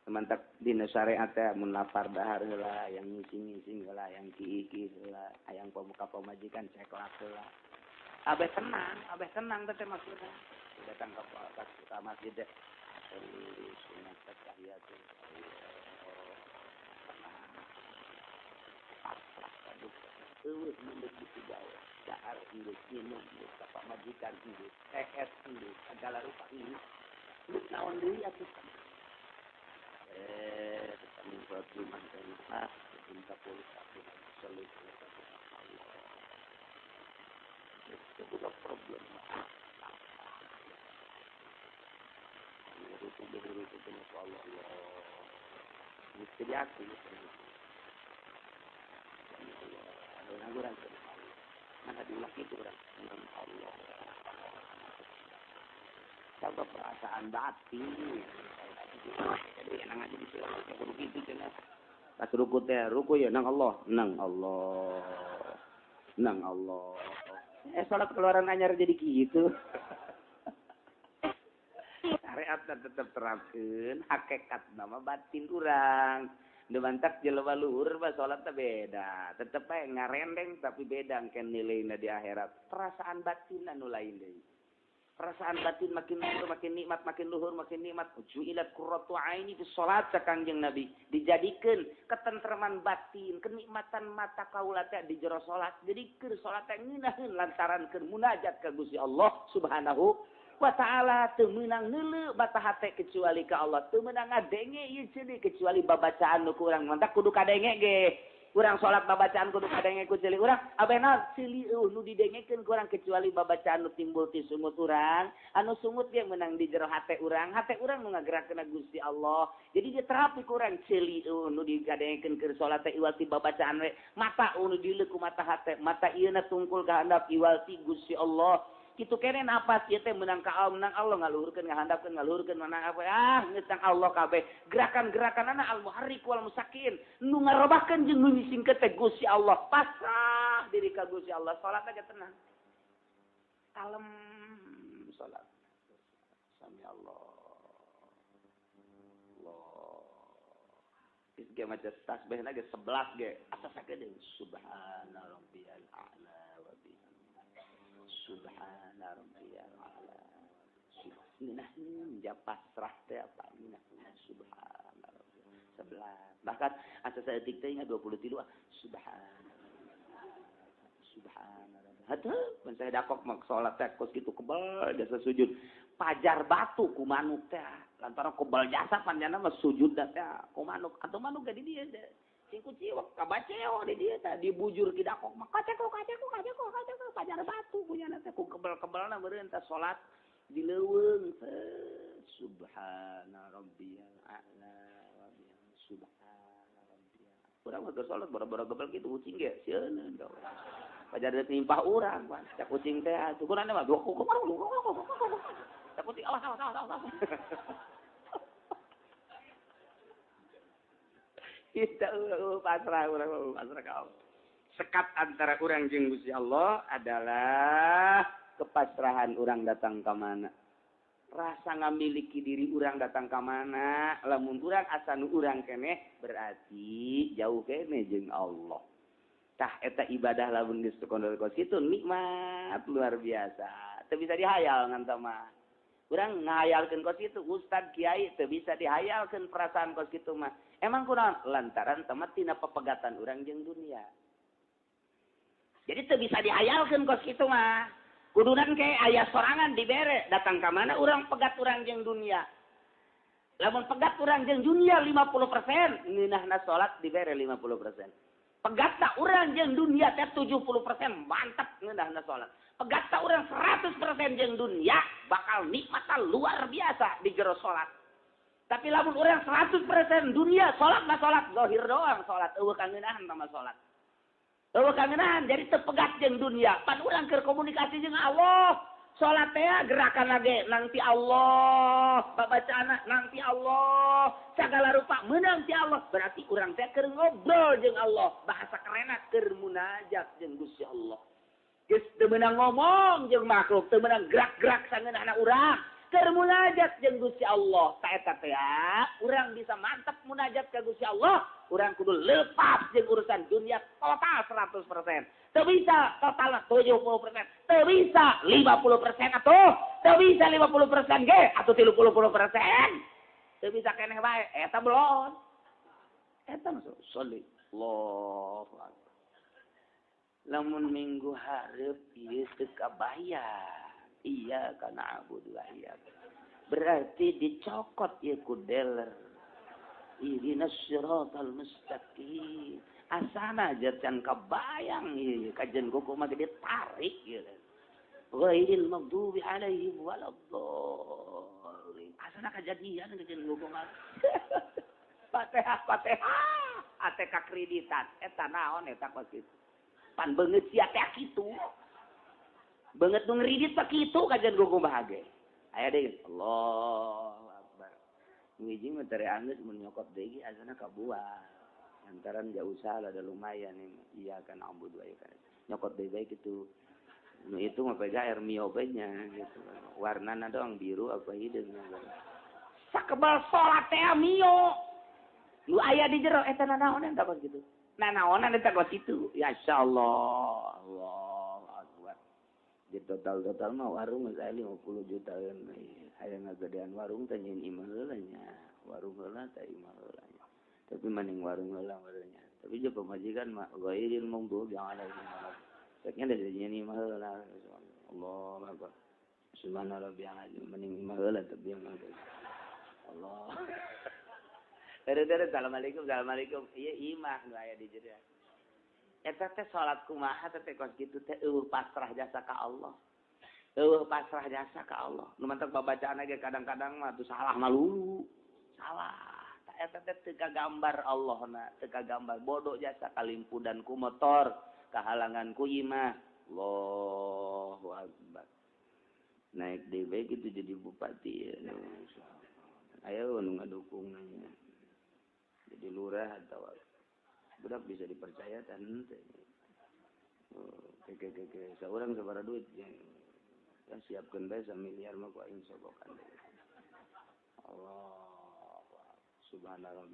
S1: Semantak dina syariat teh mun lapar dahar heula, yang ngisi-ngisi heula, yang ki-ki heula, hayang pemuka pemajikan ceklak heula. Abeh tenang teh maksudna. Datang ke masjid teh. Sunat tahiyat. Eueuh mendek di gawe. Dahar induk minum induk ka pamajikan induk, es induk, segala rupa induk. Induk naon deui atuh? Kami berterima kasih minta polisi selalu itu bukan problem itu dengan Allah mesti aku ada naguran mana diulang itu dengan Allah sabab perasaan batin jadi enak aja di sini kudu kitu cenah pas ruku teh ruku ya nang Allah salat keluaran anyar jadi gitu syariat tetep terapkeun hakikat nama batin urang demantak jelema luhur mah salat teh beda tetep bae ngarendeng tapi beda kan nileuna di akhirat perasaan batin anu lain deui. Perasaan batin makin luhur, makin nikmat, makin luhur, makin nikmat. Ju'ilat qurratu aini fi shalat ka Kangjeng Nabi. Dijadikeun ketentreman batin, kenikmatan mata kaula teh di jero salat. Jadi keur salat teh ngeunaheun lantaran keur munajat ka Gusti Allah Subhanahu wa taala teu meunang neuleu bata hate kecuali ka Allah. Teu meunang ngadenge ieu ceuneuh kecuali babacaan nu kurang. Mantap kudu kadenge ge. Urang salat babacaan kudu kadengkeun ceuli urang abena ceuli nu didengekeun ku urang kecuali babacaan nu timbul ti sungut urang anu sungut ge meunang di jero hate urang nu ngagerakeun Gusti Allah jadi dia terapi ku urang ceuli nu digadengekeun keur salat teh iwal ti babacaan we mata nu dileuk ku mata hate mata ieu na tungkul ka handap iwal ti Gusti Allah kitu kene napas ieu teh meunang ka Allah ngaluhurkeun ngahandapkeun ngaluhurkeun mana apa geus tang Allah kabeh gerakan-gerakanana al-muharrik wal musakin nu ngarobahkeun jeung nu nyisingkeun teh Gusti Allah pasrah diri ka Gusti Allah salat aja tenang kalem salat sami Allah ge maca tasbihna ge 11 ge asa sakedeung subhana rabbiyal a'la wa bihamdihi subhana rabbiyal a'la subhana ja pasrah teh apa ini subhana rabbiyal 11 bahkan asa saeutik teh 23 subhana hatuh mun saya dakok mak salat teh kos kitu kebal jasa sujud pajar batu ku manuk teh lantaran kebal jasa panjana mah sujud teh ku manuk atau manuk di dieu teh sing kuciwek kabaceo di dieu teh dibujur ki dakok mah kaceko pajar batu punyana teh ku kebal-kebalna meureun teh salat dileuweung subhana rabbiyal a'la wa bihamdihi subhana rabbiyal urang mah salat boro-boro gebel kitu kucing ge sieun pajar teh nimpah urang pan cak kucing teh tukurana mah cak kucing awas kita pasrah urang pasrah ka Allah sekat antara urang jeung Gusti Allah adalah kepasrahan urang datang ka mana rasa ngamiliki diri urang datang ka mana lamun urang asa nu urang keneh berarti jauh keneh jeung Allah tah eta ibadah lamun geus kondol kos kitu nikmat luar biasa teu bisa dihayal ngan mah urang ngahayalkeun kos kitu ustad kiai teu bisa dihayalkeun perasaan kos kitu mah emang kunaon lantaran temat tina pepegatan urang jeung dunia jadi teu bisa dihayalkeun kos kitu mah kudunan ke aya sorangan dibere datang ka mana urang pegat urang jeung dunia lamun pegat urang jeung dunia 50% ngeunahna salat dibere 50% pegatna urang jeung dunia teh 70% mantap ngeunahna salat pegatna urang 100% jeung dunia bakal nikmatan luar biasa di jero salat tapi lamun urang 100% dunia salat mah salat zahir doang salat eueuh kangeunaan sama salat eueuh kangeunaan jadi teu pegat jeung dunia pan urang keur komunikasi jeung Allah salat teh gerakan lage nang ti Allah babacaana nang ti Allah sagala rupa meunang ti Allah berarti urang teh keur ngobrol jeung Allah bahasa kerena keur munajat jeung Gusti Allah geus teu meunang ngomong jeung makhluk teu meunang gerak-gerak sangeunana urang keur munajat jeung Gusti Allah ta eta teh urang bisa mantap munajat ka Gusti Allah urang kudu lepas jeung urusan dunia total 100%. Teu bisa total 70%. Teu bisa 50% atuh. Teu bisa 50% ge atuh 30%. Teu bisa keneh bae eta belum. Eta masuk sholli Allahu akbar. Lamun minggu hareup ieu teu kabayar. Iya kana abudu wa iya. Berarti dicokot ieu ku dealer. Ihdinas siratal mustaqim. Asana aja can kabayang ieu kajen kuku mah gede tarik ieu. Ghairil maghdubi alaihim waladdallin. Asana kajadian kajen kuku mah. Fatihah. Ate ka kreditan eta naon eta kos kitu. Pan beungeut sia teh kitu. Beungeut nu ngridit pa kitu kajen kuku mah ge. Aya deui Allahu akbar. Ngiji mah tere angeus mun nyokot deui asana kabuah. Antaran jauh salah ada lumayan ini iya kan abudu ya kan nyokot baik gitu nu itu mah pega air miobenya gitu warnana doang biru apa hidung sakebal salat teh mio lu aya di jero eta nanaonan tak gitu nanaonan eta kos itu ya insyaallah Allahu akbar di total mah warung saya 50 juta aya ngagedean warung teh nyeun imah heula nya warung heula teh imah heula tapi maning warung heula meureunnya tapi je pemajikan mah ghairil maghdubi alaihim saknya dari nyeuni mah heula Allahu akbar subhana rabbiyal azim maning mah heula tapi mah Allah. Dere assalamualaikum ieu imah nu aya di jero Eta teh salat kumaha teh kos kitu teh pasrah jasa ka Allah. Pasrah jasa ka Allah. Nu mantek babacaan ge kadang-kadang mah tuh salah malulu. Salah. Ta eta teh teu kagambar Allahna, teu kagambar bodoh jasa kalimpudan ku motor, kahalangan ku imah. Allahu Akbar. Naik DB gitu jadi bupati ya. Ayo nu ngadukung nanya. Jadi lurah atau budak bisa dipercaya kan teh. Oke. Saurang sabaraha duit ya siapkeun bae 1 miliar mah ku aing sogokan. Allah subhanallah.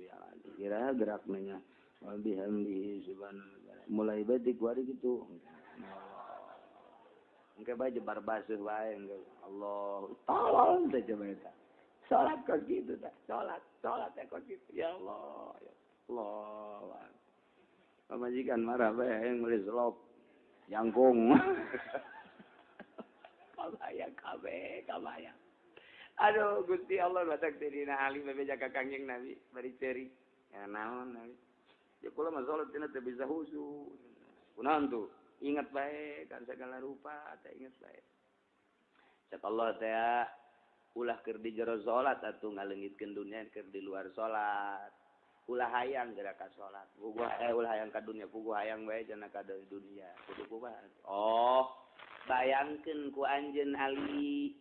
S1: Kira gerak nanya wa bihamdihi subhanallah. Mulai bae kuari gitu. Engke bae jebar basuh wae engke. Allah tolong teh coba eta. Salat kok gitu tah. Salat teh kok gitu. Ya Allah. Ya Allah. Pamajikan marah bae yang meuli selop. Jangkung. Kabaya. Aduh Gusti Allah batak dina alim bebe jaga kangjeng Nabi bari ceri. Ya naon Nabi. Ya kula mah salat cenah teu bisa khusyuk. Kunaon tuh? Ingat baik kan segala rupa teh ingat baik. Cak Allah teh ulah keur di jero salat atuh ngaleungitkeun dunia keur di luar salat. Ulah hayang geura ka salat. Ulah hayang ka dunia, puguh hayang bae cenah ka dunia. Kudu kumaha? Oh, bayangkeun ku anjeun Ali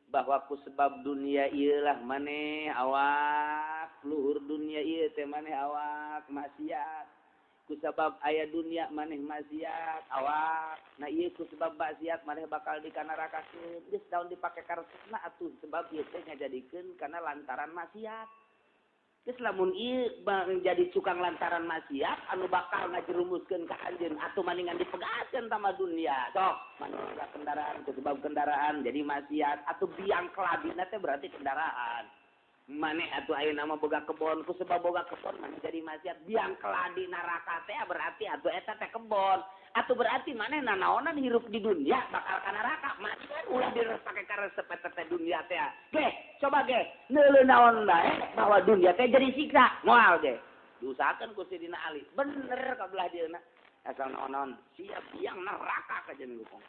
S1: bahwa ku sebab dunia ieu lah maneh awak luhur dunia ieu teh maneh awak maksiat. Ku sebab aya dunia maneh maksiat awak. Nah ieu ku sebab maksiat maneh bakal di nerakakeun. Geus daun dipake karesepna atuh sebab ieu teh ngajadikeun kana lantaran maksiat. Geus lamun ieu jadi cukang lantaran maksiat anu bakal ngajerumuskeun ka anjeun atuh maningan dipegaskeun tama dunia. Sok, manusia kendaraan ku sebab kendaraan jadi maksiat atuh biang kelabina teh berarti kendaraan. Maneh atuh ayeuna mah boga kebon ku sebab boga kebon maneh jadi maksiat biang keladi neraka teh berarti atuh eta teh kebon. Atuh berarti maneh nanaonan hirup di dunia bakal ka neraka. Macan ulah direpake karesep eta teh dunia teh. Geh, coba geh, neuleuh naon bae bahwa dunia teh jadi siksa. Moal geh. Diusahakeun ku Sidina Ali. Bener ka belah dieuna. Asal naon siap biang neraka ka jeung gukung.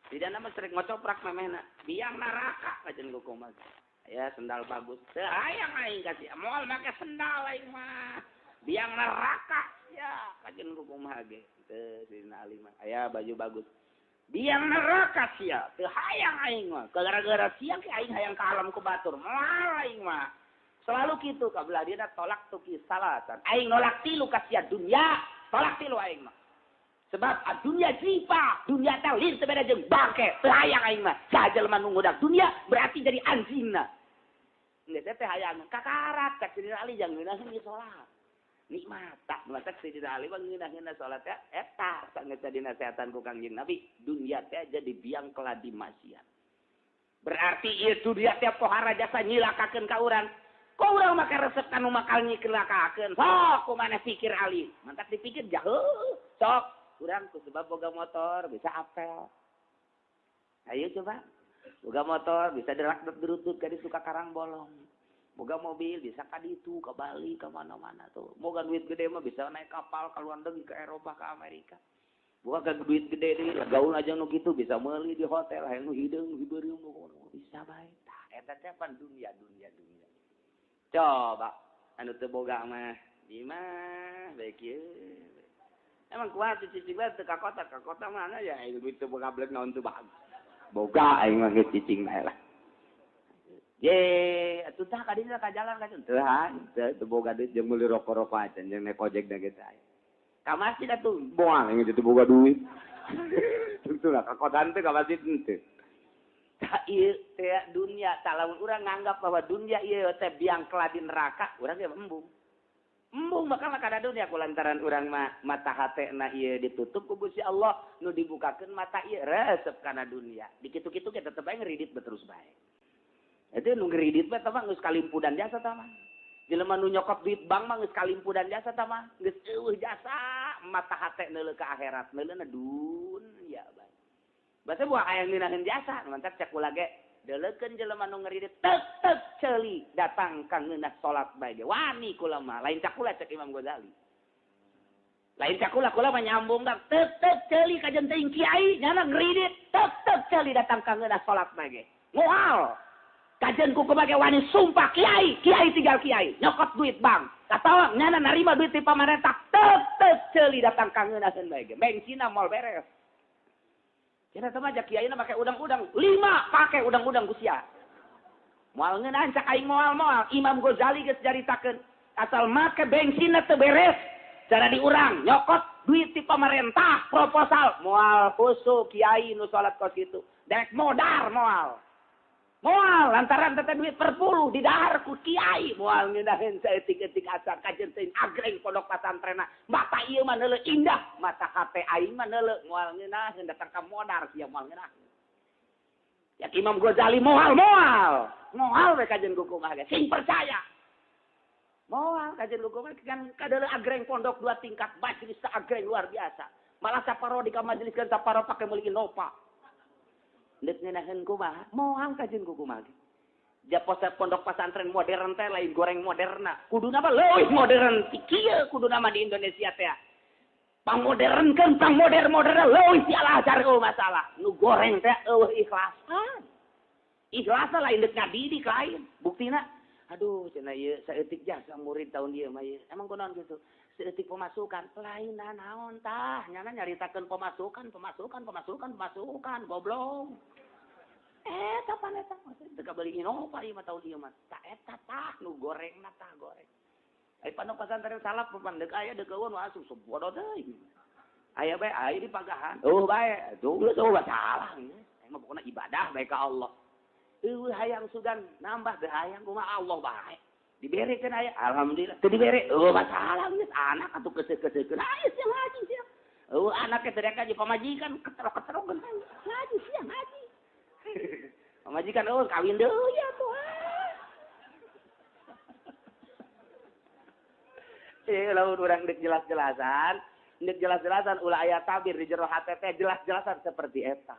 S1: Tidak nama sering ngocoprak memehna. Biang neraka ka jeung gukung mah. Ya sendal bagus. Teu hayang aing kasih. Moal make sendal aing mah. Biang neraka. Ya kajen gukung mah ge. Teu Sidina Ali mah. Aya baju bagus. Biang neraka sia. Teu hayang aing mah. Gara-gara sia ke aing hayang ka alam kubatur. Moal aing mah. Selalu kitu ka belah dieuna tolak tuki salatan. Aing nolak tilu ka sia dunya. Tolak tilu aing mah. Sebab dunia jipa, dunia teh lieu teu beda jeung bangke. Teu hayang aing mah. Sajelema nu ngudak dunia berarti jadi anjingna. Nggak teh hayang kakarat cak Sidina Ali jangan ngeunaheun di salat. Nikmat tak matak Sidina Ali mah ngeunaheun salat teh eta sanget jadi nasehatan ku Kangjeng Nabi. Dunia teh jadi biang keladi maksiat. Berarti ieu dunia teh pohara jasa nyilakakeun ka urang. Ku urang make resep kanu makal nyilakakeun. Sok kumaneh pikir Ali. Mantak dipikir jauh. Sok urang ku sebab boga motor bisa apel. Ayo coba. Boga motor bisa derak-derutut ka di suka karang bolong. Boga mobil bisa ka ditu, ka Bali, ka mana-mana tuh. Boga duit gede mah bisa naik kapal ka luar negeri, ke Eropa, ke Amerika. Boga ka duit gede deui, gaul aja nu kitu bisa meuli di hotel, hayang nu hideung, hibereung bisa bae. Tah eta teh pan dunia. Coba anu teu boga mah di mah bae kieu. Emang kuat cicing bae teu ka kota mana ya duit teu boga blek naon teu bagus. Boga aing mah geus cicing bae lah. Ye, atuh tah ka dieu ka jalan ka teu boga duit jeung meuli rokok-rokok acan jeung naik ojek da geus aya. Ka masjid atuh moal aing teu boga duit. Tentu lah ka kosan teh ka masjid teu. Tah ieu teh dunia, tah lamun urang nganggap bahwa dunia ieu teh biang keladi neraka, urang ge embung. Embung bakal kada dunia kulantaran urang mata hatena ieu ditutup ku Gusti Allah nu dibukakeun mata ieu resep kana dunia. Dikitu-kitu ge tetep ae ngridit terus bae. Eta nu ngridit bae tah mah geus kalimpudan jasa tah mah. Jelema nu nyokot duit bank mah geus kalimpudan jasa tah mah. Geus eueuh jasa mata hate neuleuh ka akhirat neuleuhna dunya bae. Basa buah hayang ngeunaheun jasa mantap cek ulah ge deuleukeun jelema nu ngridit teuk ceuli datang ka ngeunah salat bae ge wani kula mah lain cak kula cek Imam Ghazali. Lain cakula kula menyambung dak tetep ceuli ka jeung teuing kiai nyana ngridit tetep ceuli datang ka ngeudah salat bage. Moal. Kajen ku bage wani sumpah kiai tinggal kiai nyokot duit bang. Katawa nyana narima duit ti pamarentah tetep ceuli datang ka ngeudaheun bage. Bengsina moal beres. Cenah teh mah kiaina make udang-udang 5 pake udang-udang gusia. Moal ngeunahan cak aing moal Imam Ghazali geus jaritakeun asal make bensinna teu beres. Cara diurang, nyokot duit ti pemerintah, proposal. Moal husu kiai nu salat kos gitu. Dek modar moal. Moal lantaran tete duit perpuluh didahar ku kiai. Moal ngeudaheun saeutik-eutik asar kajen teuing agreng pondok pesantrenna. Mata ieu mah neuleuh indah, mata hate aing mah neuleuh moal ngeunaheun datang ka modar sia moal ngeunaheun. Ya Imam Ghazali moal we kajen kuku mah sing percaya. Moal kajen hukum kan kadele agreng pondok 2 tingkat majelis agreng luar biasa. Malah saparo di majelis kan saparo pakai meuli Innova. Deuk ngeunaheun kumaha? Moal kajen hukum mah. Ja pondok pesantren modern teh lain goreng moderna. Kuduna mah leuwih modern ti kieu kuduna mah di Indonesia teh. Pangmodernkeun pangmoder-moderna leuwih ti Al-Azhar masalah. Nu goreng teh eueuh ikhlasan. Ikhlas lain deuk ngadidik lain. Buktina aduh, cenah ieu saeutik jasa murid tahun ieu mah ieu. Emang kunaon gitu? Saeutik pemasukan lain naon tah? Nyana nyaritakeun pemasukan, goblok. Kapan eta? Teu kabeli Innova ieu mah tahun ieu mah. Tah eta tah nu gorengna tah goreng. Ai pondok pesantren salap papan deuk aya deuk eueun asup bodoh teuing. Aya bae aya di pagahan. Bae. Tuh salah. Emang pokona ibadah bae ka Allah. Hayang sugan nambah hayang kumaha Allah bae. Diberekeun aya alhamdulillah. Teu dibere masalah geus anak atuh keseukeun. Aya sia ngaji sia. Anak teh teriak aja pamajikan keterok-keterok geus ngaji sia ngaji. Pamajikan kawin deui atuh. Lamun urang deuk jelas-jelasan ulah aya tabir di jero hate teh jelas-jelasan seperti eta.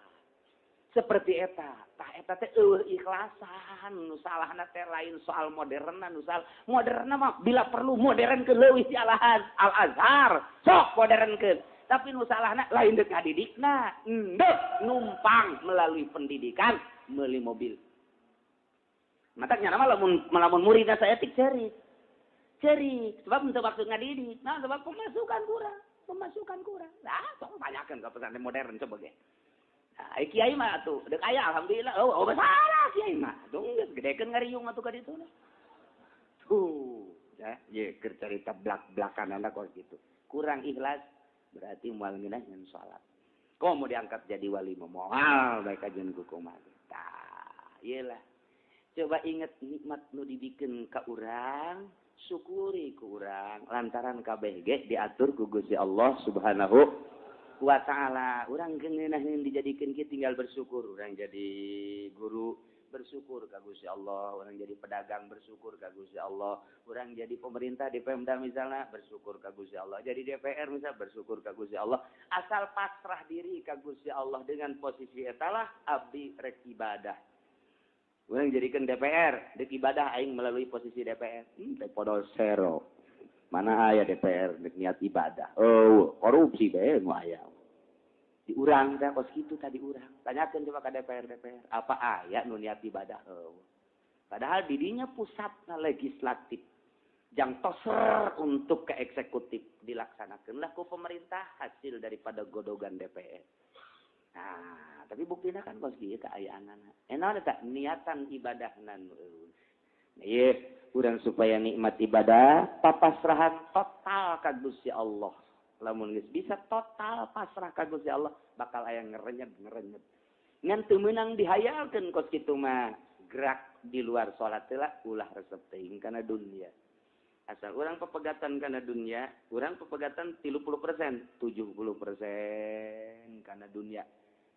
S1: Tah eta teh eueuh ikhlasan nu salahna teh lain soal moderna nu salah moderna mah bila perlu modernkeun leuwih ti Al-Azhar sok modernkeun tapi nu salahna lain deuk ngadidikna endeuh numpang melalui pendidikan meuli mobil matanya nama lamun muridna saeutik cerik sebab teu maksud ngadidik nah sebab pemasukan kurang nah sok tanyakeun ka pesantren modern coba ge. Kiai mah atuh deuk aya alhamdulillah salah kiai mah tuh geus gedekeun ngariung atuh ka ditu ya keur carita blak-blakanana kok gitu kurang ikhlas berarti moal ngeunaheun salat kok mau diangkat jadi wali moal bae kajen kumaha tah ieu lah coba inget nikmat nu dibikeun ka urang syukuri ku urang lantaran kabeh ge diatur ku Gusti Allah Subhanahu wa ta'ala. Urang ngeunaheun dijadikeun kieu tinggal bersyukur. Urang jadi guru bersyukur ka Gusti Allah, urang jadi pedagang bersyukur ka Gusti Allah, urang jadi pemerintah di Pemda misalnya bersyukur ka Gusti Allah, jadi DPR misal bersyukur ka Gusti Allah. Asal pasrah diri ka Gusti Allah dengan posisi eta lah abdi rek ibadah. Urang jadikeun DPR, dek ibadah aing melalui posisi DPR. Teh podol zero. Mana aya DPR niat ibadah. Korupsi bae nu aya. Di urang teh kos kitu tadi urang. Tanyakeun coba ka DPR. Apa aya nu niat ibadah? Padahal didinya pusatna legislatif. Jang toser untuk ke eksekutif dilaksanakeunlah ku pemerintah hasil daripada godogan DPR. Nah, tapi buktinya kan kos kieu kaayaanana. Enaon eta niatan ibadahna nu eueuh. Ieu urang supaya nikmat ibadah papasrahan total ka Gusti Allah. Lamun geus bisa total pasrah ka Gusti Allah bakal aya ngerenyeb. Ngan teu meunang dihayalkeun kos kitu mah gerak di luar salat teh ulah resep teuing kana dunia. Asal urang pepegatan kana dunia, urang pepegatan 30%, 70% kana dunia.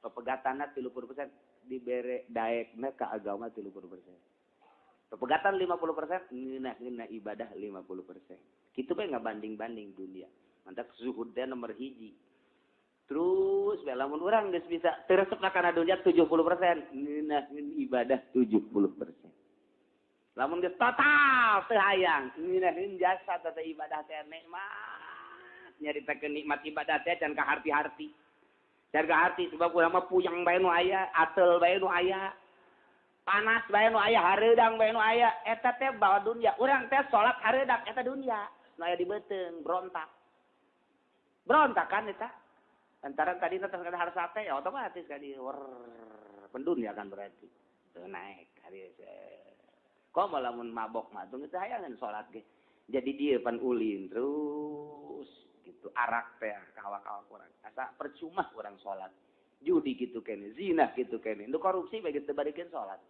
S1: Pepegatanna 30% dibere daekna ka agama 30%. Pepegatan 50%, ngeunah ibadah 50%. Kitu bae ngabanding-banding dunia. Mantap zuhud teh nomor 1. Terus lamun urang geus bisa teuresepna kana dunia 70%, ngeunah ibadah 70%. Lamun geus total teu hayang, ngeunaheun jasa tata ibadah teh nikmat. nyaritakeun nikmat ibadah teh can kaharti-harti. Can kaharti sebab urang mah puyang bae nu aya, atel bae nu aya. Panas bae nu aya, hareudang bae nu aya, eta teh bawa dunya. Urang teh salat hareudang eta dunya. Nu aya di beuteung berontak. Berontak kan eta. Antara tadi teh harus sate ya otomatis kali pendunia kan berarti. Tuh naik hari kok malah mun mabok mah teu hayangan salat ge. Jadi dia pan ulin terus gitu arak teh kawa-kawa kurang. Asa percuma urang salat. Judi gitu kene, zina gitu kene. Nu korupsi bagi teu barikeun salat.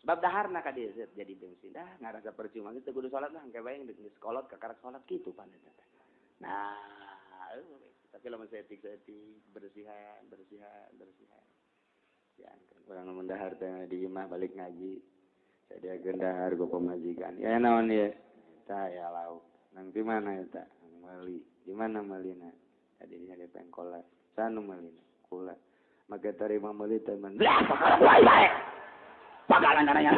S1: Sebab daharna ka dieu jadi bensin. Dah ngarasa percuma gitu kudu salat lah engke bae geus kolot ka karak salat kitu pan eta. Nah, tapi lamun setik-setik bersihan. Ya, orang mendahar teh di imah balik ngaji. Saya gendahar go pemajikan. Ya naon ieu? Saya lauk. Nang di mana eta? Meli. Di mana melina? Tadi di pengkolas. Sanu melina? Kula. Make tarima meli teh men. Pagalan karanya.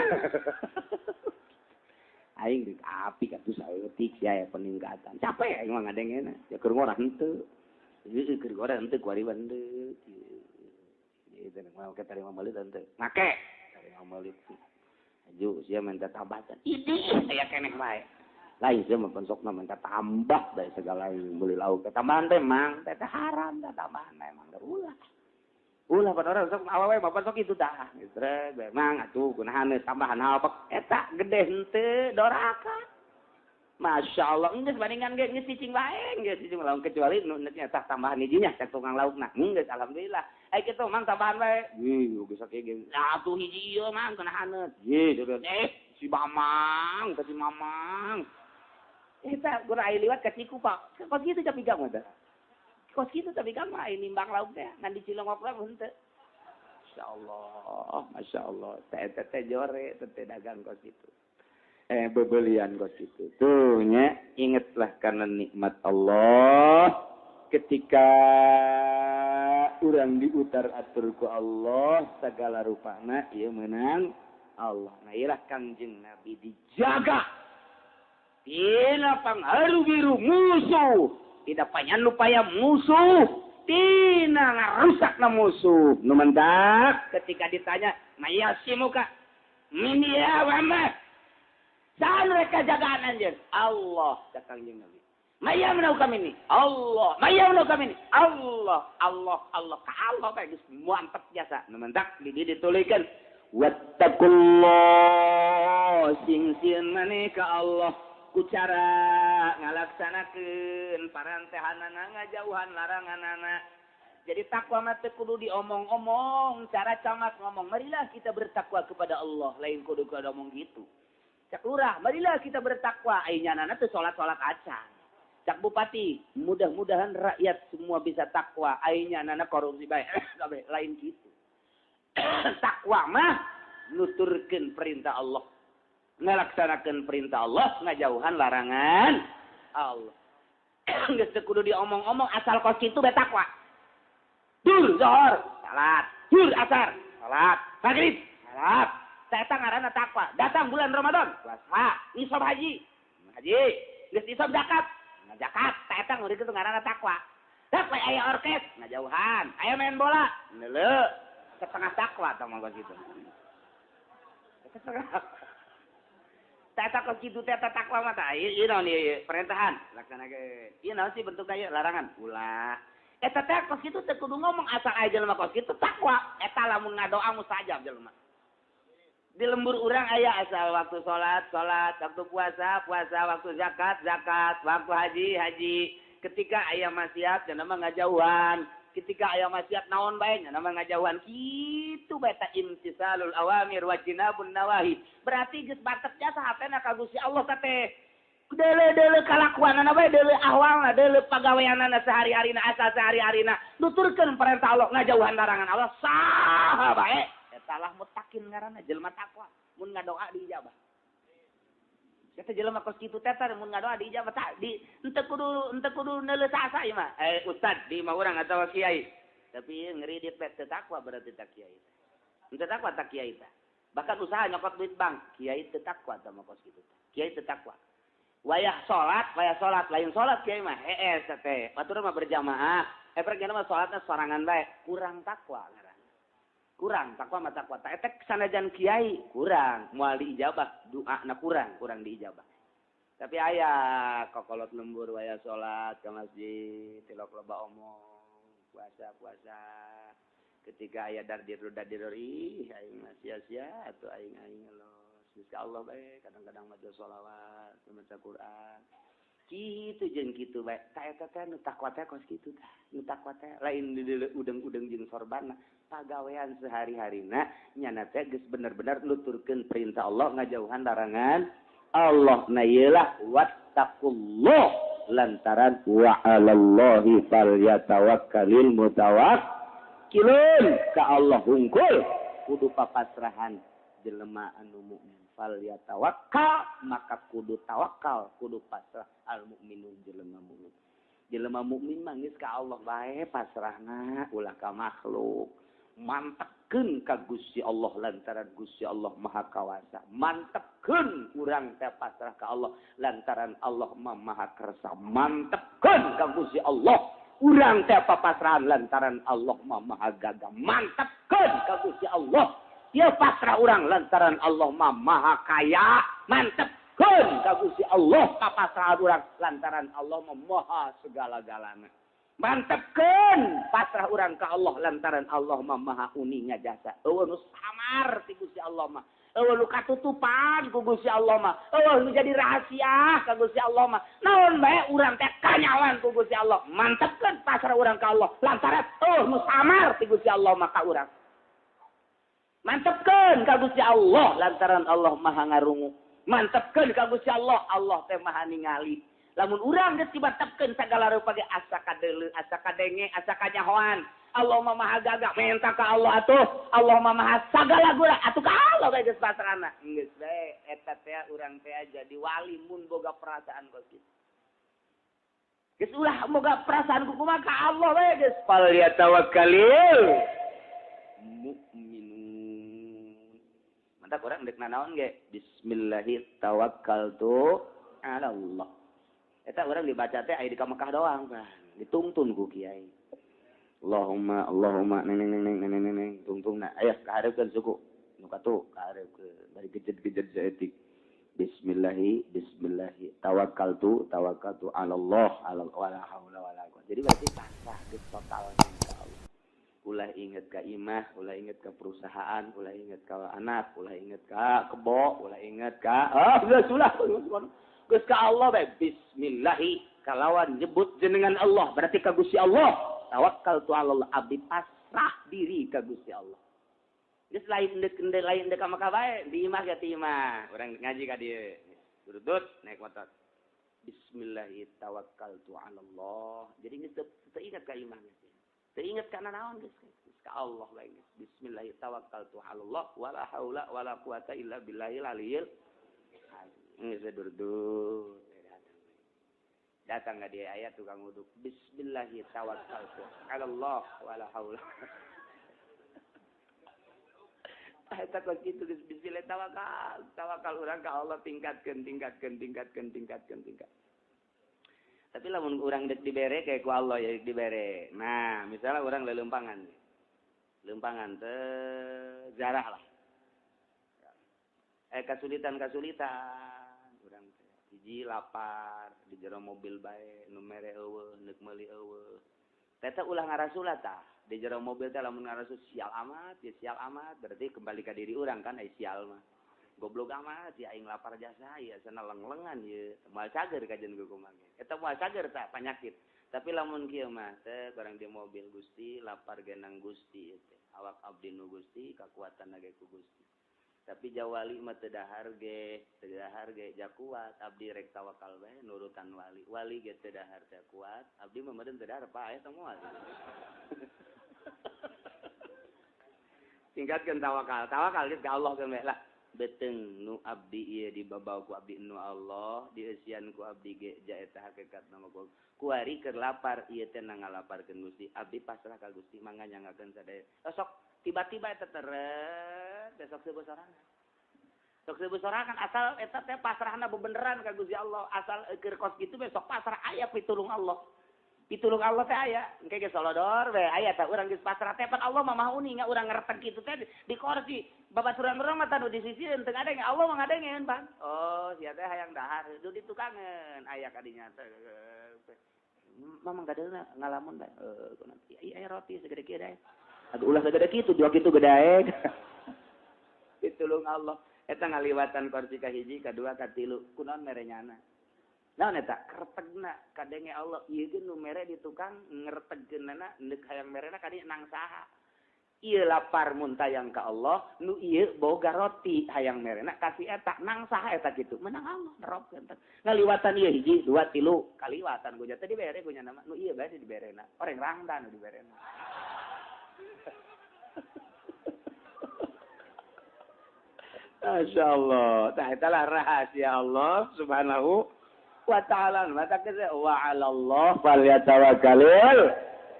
S1: Aing di api katu saeutik ya peningkatan. Capek aing mah ngadengena. Ya keur ngorah henteu. Ieu keur ngorah henteu ku ari bandeu. Itu mau kita terima meli tante. Make terima meli. Aju sia minta tambahkan. Ini aya keneh bae. Lain sia mah pensokna minta tambah dari segala beli lauk. Tambahan teh mang teh haram dah tambahan emang ulah. Ulah pada orang sok awewe bapak sok itu dah. Istre memang atuh kunahan tambahan halpek eta gede henteu doraka. Masya Allah, geus bandingan geus cicing wae, geus cicing lauk kecuali nu nyata tambahan hijinya cek tukang laukna. Geus alhamdulillah. Ai kitu mang tambahan wae. Geus sakit geus. Nah atuh hiji ieu mang kunahan. Si Mamang, ka si Mamang. Eta guna ai liwat ka Ciku Pak. Kos kitu tapi gang eta. Kos kitu tapi gang mah ai nimbang lauk teh ngan dicilongok lah henteu. Masya Allah. Teh jore teh dagang kos kitu. Bebelian kos itu. Tuh nya ingatlah karena nikmat Allah ketika urang diutar atur ku Allah segala rupana ieu meunang Allah. Nah ilah Kangjeng Nabi dijaga. Tina pangharu biru musuh. Tidak panyan lupaya musuh. Tina ngarusak na musuh. Nu mendak ketika ditanya, "Mayasimuka?" "Miniya wa ma." Saan mereka jagaan anjir? Allah, kata Kangjeng Nabi. Maya menau kami ini. Allah. Maya menau kami ini. Allah. Ka Allah bagus. Mantap jasa. Nementak ditulikan. Wattaqullah. Sing-sing maneh ka Allah. Ku cara ngalaksanakeun parantehanana ngajauhan laranganana. Jadi takwa mah teu kudu diomong-omong, cara camat ngomong. Marilah kita bertakwa kepada Allah, lain kudu ngomong gitu. Cak lurah, marilah kita bertakwa. Ainyanana teu salat-salat acan. Cak bupati, mudah-mudahan rakyat semua bisa takwa. Ainyanana korupsi bae. Lain gitu. Takwa mah nuturkeun perintah Allah. Ngalaksanakeun perintah Allah, ngajauhan larangan Allah. Geus teu kudu diomong-omong asal kos kitu bae takwa. Dur zuhur, salat. Dur asar, salat. Maghrib, salat. Eta ngaranna takwa. Datang bulan Ramadan, puasa, nisab haji. Geus nisab zakat. Zakat, eta ngeureun kitu ngaranna takwa. Dak bae aya orkes, ngajauhan. Aya main bola, neuleuh. Setengah takwa tah mah kitu. Eta kos kitu teh takwa mah tah. Ieu naon ieu perintahan, laksanakeun. Ieu naon sih bentuk aya larangan? Ulah. Eta teh kos kitu teh kudu ngomong asal aya jelema kos kitu takwa. Eta lamun ngadoa mustajab jelema. Di lembur urang aya asal waktu salat, waktu puasa, waktu zakat, waktu haji. Ketika aya maksiat cenah mah ngajauhan. Ketika aya maksiat naon bae cenah mah ngajauhan. Kitu bae ta imtisalul awamir wa jinabun nawahi. Berarti geus batek jasa hatena ka Gusti Allah teh. Deuleu kalakuanana bae, deuleu ahwalna, deuleu pagaweanana sehari-harina, asal sehari-harina. Nuturkeun perintah Allah, ngajauhan larangan Allah. Saha bae. Salah mutakin ngaranna jelema takwa mun ngadoa diijabah. Kata jelema kos kitu teh mun ngadoa diijabah tah di henteu kudu neuleuh sasa ieu mah. Ustad di mah urang atawa kiai. Tapi ngeureudit teh takwa berarti tak kiai. Henteu takwa tak kiai tah. Bahkan usaha nyokot duit bank, kiai teu takwa tah mah kos kitu tah. Kiai teu takwa. Wayah salat lain salat kiai mah teh. Batur mah berjamaah. Pergi mah salatna sorangan bae. Kurang takwa ngaranna. Kurang takwa mah takwa. Eta sanajan kiai kurang moal diijabah doana kurang diijabah. Tapi aya kokolot lembur wayah salat ke masjid, tilok loba omong, puasa. Ketika aya dardir ih aing sia-sia atuh aing los. Insyaallah bae kadang-kadang maca sholawat, maca Quran. Kitu jeung kitu bae. Ta eta teh nu takwa teh kos kitu tah. Nu takwa teh lain udeng-udeng jeung sorbanna. Pagawean sehari-harina nyana teh geus bener-bener nuturkeun perintah Allah ngajauhan larangan Allah na yelah wattaqullah lantaran wa 'alallahi falyatawakkalul mutawakkilun ka Allah hungkul kudu papasrahan jelema anu mukmin falyatawakkal maka kudu tawakal kudu pasrah al mukminun jelema mukmin mah geus ka Allah bae pasrahna ulah ka makhluk mantepkeun ka Gusti Allah lantaran Gusti Allah Maha Kawasa. Mantepkeun urang teh pasrah ka Allah lantaran Allah Maha Kersa. Mantepkeun ka Gusti Allah urang teh papasrahan lantaran Allah Maha Gagah. Mantepkeun ka Gusti Allah ieu pasrah urang lantaran Allah Maha Kaya. Mantepkeun ka Gusti Allah papasrahan urang lantaran Allah Maha segala-galana. Mantepkeun pasrah urang ka Allah lantaran Allah mah maha uninya jasa. Eueuh nu samar ti Gusti Allah mah. Eueuh nu katutupan ku Gusti Allah mah. Eueuh nu jadi rahasia ka Gusti Allah mah. Naon bae urang teh kanyawan ku Gusti Allah. Mantepkeun pasrah urang ka Allah lantaran eueuh nu samar ti Gusti Allah mah ka urang. Mantepkeun ka Gusti Allah lantaran Allah maha ngarungu. Mantepkeun ka Gusti Allah Allah teh maha ningali. Lamun urang geus dibatepkeun sagala rupa ge asa kadeuleu, asa kadenge, asa kanyahoan. Allah mah maha gagah, menta ka Allah atuh. Allah mah maha sagala guna atuh ka Allah bae geus pasrahna. Geus bae eta teh urang teh jadi wali mun boga perasaan kos kitu. Geus ulah boga perasaan kumaha ka Allah bae geus fal yatawakkalul mukminun. Mantap urang deuk nanaon ge bismillahirrahmanirrahim tawakkaltu 'ala Allah. Eta orang dibaca teh aya di Mekah doang kan. Ditungtun ku kiai. Allahumma neng tungtungna. Aya kahareukeun suku. Nu katu kahareukeun bari gejed-gejed saeutik. Bismillahi tawakkaltu 'ala Allah wala haula wala quwwata. Jadi berarti pasrah geus total ka Allah. Ulah inget ka imah, ulah inget ka perusahaan, ulah inget ka anak, ulah inget ka kebo, ulah inget ka geus ulah geus ka Allah bae bismillahi kalawan nyebut jenengan Allah berarti ka Gusti Allah tawakkaltu 'ala Allah abdi pasrah diri ka Gusti Allah geus lain deuk ka Mekah bae di imah ka ti imah urang ngaji ka dieu durudut naik motor bismillahi tawakkaltu 'ala Allah jadi geus teu ingat ka imah geus teu ingat ka naon geus ka Allah bae bismillahi tawakkaltu 'ala Allah wala haula wala quwata illa billahil aliyil geus durudut datang ka dia ayat tukang wuduk bismillahi tawakkaltu 'ala Allah wala haula eta kok kitu geus bismillah tawakal urang ka Allah tingkatkeun tapi lamun urang deuk dibere kayak ku Allah ya dibere nah misalnya urang leumpangan teh jarah lah kasulitan urang teh hiji lapar di jero mobil bae nu mere eueuh neuk meuli eueuh eta ulah ngarasula tah di jero mobil teh lamun ngarasul sial amat berarti kembali ka diri urang kan ai sial mah goblok amat ya aing lapar jasa ya sana lenglengan ye moal cager kajen kumaha eta moal cager tah panyakit tapi lamun kieu mah teh barang di mobil Gusti lapar genang Gusti teh awak abdi nu Gusti kakuatan ge ku Gusti tapi jawali mah teu dahar ge ja kuat abdi rek tawakal bae nurutan wali ge teu dahar teu kuat abdi mah meureun teu dahar pae teh moal tingkatkeun tawakal geus ka Allah ge lah beteng nu abdi ieu dibabaw ku abdi nu Allah dieusian ku abdi ge ja eta hakikat nama kuari keur lapar ieu teh ngalaparkeun Gusti abdi pasrah ka Gusti mangga nyangakeun sadaya sok tiba-tiba eta teret besok teu bosoranna Sok dibesorakan asal eta teh pasrahna bebeneran ka Gusti Allah, asal keur kos kitu besok pasrah aya pitulung Allah. Pitulung Allah teh aya, engke ge solodor we aya tah urang geus pasrah teh pan Allah mah uni nya urang ngereteg kitu teh di kursi. Babaturan urang mah tanu di sisieun teu ngadenge, Allah mah ngadengeun, Bang. Oh, sia teh hayang dahar, du ditukangeun aya kadinya teh. Mamang gadeuna ngalamun bae. Iya roti segede kieu dae. Aduh ulah segede kitu, dua kitu gedaeg. Pitulung Allah. Eta ngaliwatan kursi ka hiji, kadua, katilu. Kunaon merenyana? Naon eta? Keretegna kadenge Allah. Ieu ge nu mere di tukang ngeretegkeunana neuk hayang merena kadinya nang saha. Ieu lapar muntayang ka Allah, nu ieu boga roti hayang merena kasih eta nang saha eta kitu. Menang Allah neropkeun. Ngaliwatan ieu hiji, dua, tilu, kaliwatan gua teh dibere gua nya nama. Nu ieu bae diberena. Oreng rangdan nu diberena. Masya Allah. Nah, itulah rahasia Allah subhanahu wa ta'ala. Maka kita wa'alallah falyatawakkalul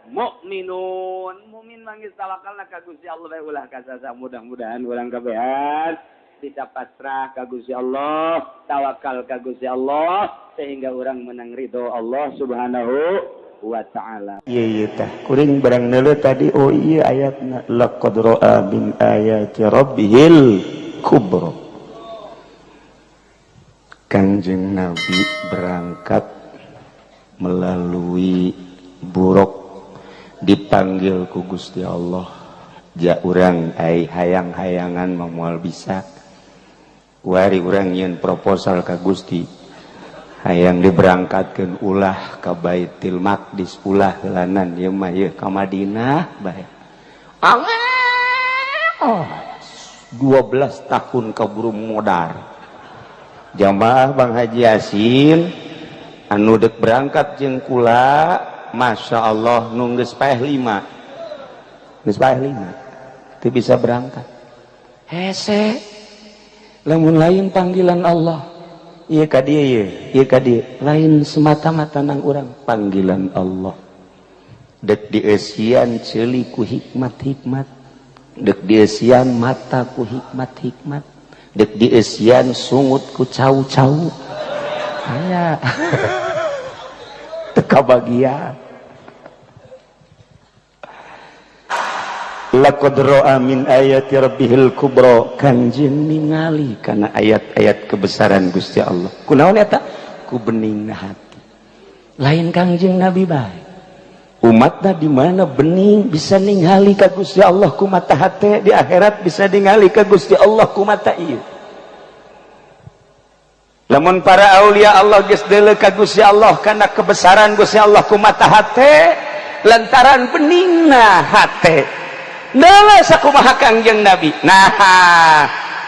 S1: mu'minun. Mu'min manggis tawakalna ka Gusti Allah ulah kasasa mudah-mudahan urang kabehan bisa pasrah ka Gusti Allah, tawakal ka Gusti Allah sehingga orang menang ridho Allah subhanahu wa ta'ala.
S2: Iya tah kuring barang neuleuh tadi oh iya ayatna laqad ra'a min ayati rabbihil kubra. Kanjeng Nabi berangkat melalui buruk dipanggil ku Gusti Allah. Ja urang ai hayang-hayangan moal bisa. Wari urang nyieun proposal ka Gusti. Hayang diberangkatkeun ulah ka Baitul Maqdis ulah heulanan ieu mah ieu ka Madinah bae. Oh. 12 tahun keburu modar. Jamaah Bang Haji Yasin anu dek berangkat jeung kula Masya Allah nu geus paeh 5 teu bisa berangkat hese lamun lain panggilan Allah ieu ka dieu ieu ka dieu lain semata-mata nang urang panggilan Allah dek dieusian ceuli ku hikmat-hikmat dek dieusian mata ku hikmat-hikmat dek dieusian sungut ku cau-cau aya teu kabagian laqad ra'a min ayati rabbihil kubra kanjeng ningali kana ayat-ayat kebesaran Gusti Allah kunaon eta ku beningna hati lain kanjeng Nabi bae umatna di mana bening bisa ningali ka Gusti Allah ku mata hate di akhirat bisa ningali ka Gusti Allah ku mata ieu. Lamun para aulia Allah geus deuleu ka Gusti Allah kana kebesaran Gusti Allah ku mata hate lantaran beningna hate. Deuleu sakumaha Kangjeng Nabi. Nah,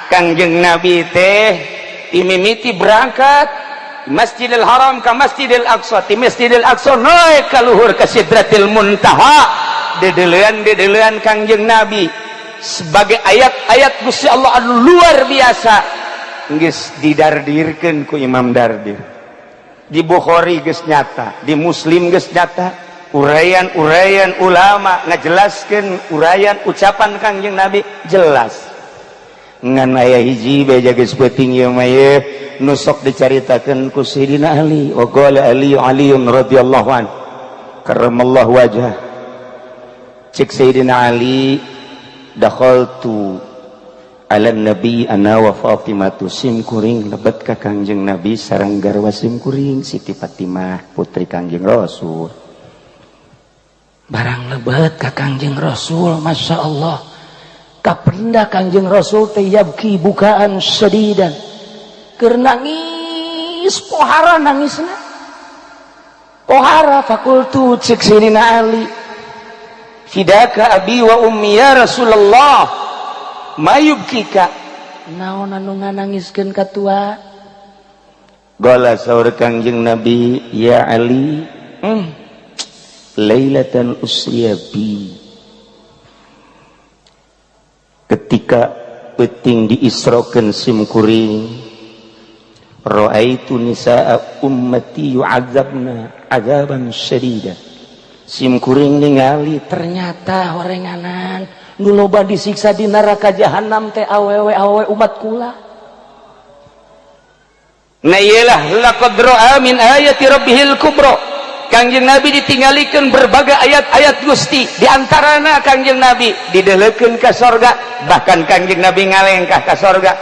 S2: Kangjeng Nabi teh imimiti berangkat Masjidil Haram ke Masjidil Aqsa, di Masjidil Aqsa naik ka luhur ka Sidratil Muntaha. Dedeleuan Kangjeng Nabi sebagai ayat-ayat Gusti Allah anu luar biasa geus didardirkeun ku Imam Dardir. Di Bukhari geus nyata, di Muslim geus nyata, uraian-uraian ulama ngajelaskeun uraian ucapan Kangjeng Nabi jelas. Ngan aya hiji beja geus peuting ieu mah ye nu sok dicaritakeun ku Sayyidina Ali wa qala Aliun radhiyallahu an karramallahu wajhah cek Sayyidina Ali dakhaltu ala nabi ana wa Fatimatu simkuring lebet ka Kangjeng Nabi sareng garwa simkuring Siti Fatimah putri Kangjeng Rasul barang lebet ka Kangjeng Rasul Masya Allah kapenda Kangjeng Rasul teh yabki bukaan sedidan keur nangis pohara nangisna pohara fakultu cek Sayyidina Ali fidaka abi wa ummi ya Rasulullah mayubkika naon anu nganangiskeun ka tua qala saur Kangjeng Nabi ya Ali lailatan usriya bi ketika peuting diisrokeun simkuring ra'aitu nisaa ummati yu'adzabna adzaban syadida simkuring ningali ternyata horenganan nu loba disiksa di neraka jahanam teh awewe umat kula na iyalah laqad ra'a min ayati rabbihil kubra. Kangjeng Nabi ditinggalikeun berbagai ayat-ayat Gusti, di antarana Kangjeng Nabi dideulekeun ka sorga, bahkan Kangjeng Nabi ngalengkah ka sorga.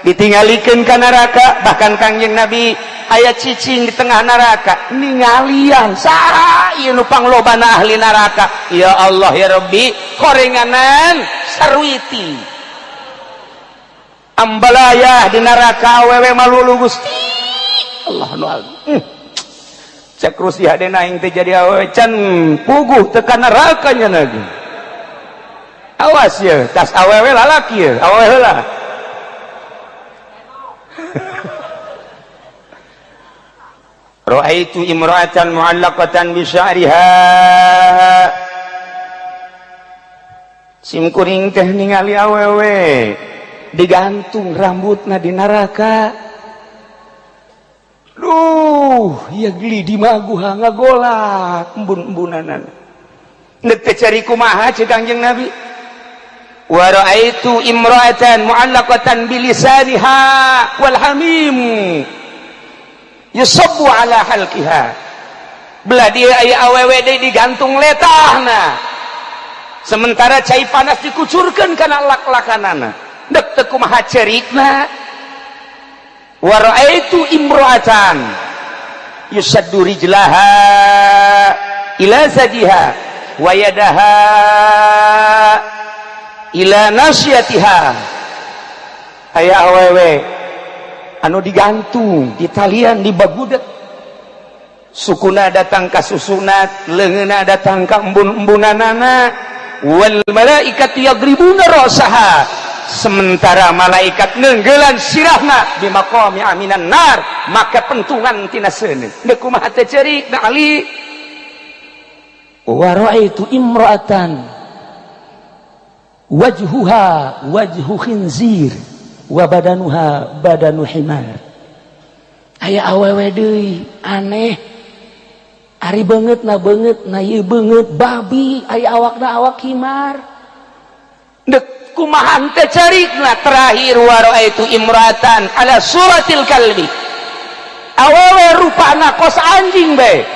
S2: Ditinggalikeun ka neraka, bahkan Kangjeng Nabi aya cicing di tengah neraka, ningalian saha ieu nu panglobana ahli neraka. Ya Allah ya Rabbi, korenganan sarwiti ambalaya di neraka awewe malulu Gusti. Allah nu cek rusia dena aing teh jadi awewe can puguh tekan nerakanya lagi. Awas ya, tas awewe lalaki ya, awewe heula. Ra'aitu imra'atan mu'allaqatan bi sya'riha. Sim kuring teh ningali awewe digantung rambutna di neraka. Duh, ya geli di maguha ngagolak embun-embunanan. Neuk teh cari kumaha ceuk Kangjeng Nabi. Wa ra'aitu imra'atan mu'allaqatan bi lisaniha wal hamim yusabbu ala halqiha. Belah dia aya awewe deui digantung letahna. Sementara cai panas dikucurkeun kana lak-lakanana. Deuk teu kumaha cerikna. Wa ra'aitu imra'atan yusaddu rijlaha ila zadiha wa yadaha ila nasyatiha. Aya awewe anu digantung di talian di bagudet, sukuna datang ka susunat, leungeunna datang ka embun-embunanana. Wal malaikatu yadribuna rasaha, sementara malaikat neunggelan sirahna bi maqami aminan nar, maka pentungan tina seuneu. Deuk kumaha teh ceurik da Ali. Wa ra'aitu imra'atan wajhuha wajhu khinzir wa badanuha badanu himar. Aya awewe deui aneh, ari beungeut na ieu beungeut babi, aya awakna awak himar. Deuk kumaha teh carikna terakhir. Wa raaitu imratan ala suratil kalbi. Awewe rupana kos anjing bae.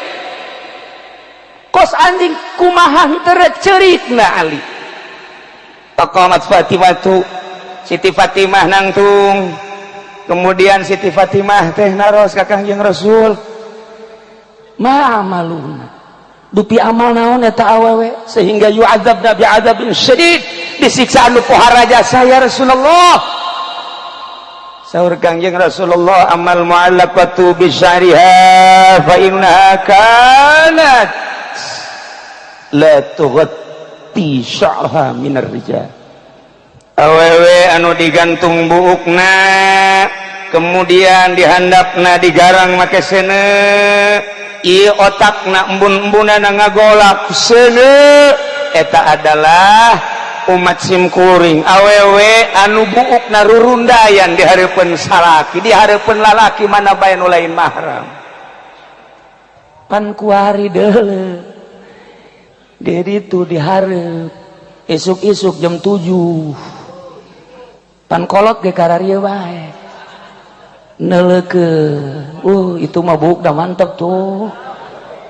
S2: Kos anjing kumaha teh carikna Ali. Taqamat Fatimatu, Siti Fatimah nangtung. Kemudian Siti Fatimah teh naros ka Kangjeng Rasul. Ma amaluna, dupi amal naon eta awewe sehingga yu'adzabna bi'adzabin syadid, disiksa anu pohara jasa ya Rasulullah. Saur Kangjeng Rasulullah, amal mu'allaqatu bi syariha fa innaha kanat la tughatti sya'ha minar rijal. Awewe anu digantung buukna kemudian dihandapna digarang make seuneu, ieu otakna embun-embunana ngagolak seuneu, eta adalah umat simkuring awewe anu buukna rurundayan di hareupeun salaki, di hareupeun lalaki mana bae nu lain mahram. Pan kuari deuleu di ditu di hareup isuk-isuk jam 7 pan kolot ge kararieu wae neuleukeun. Itu mah buuk dah mantep tuh.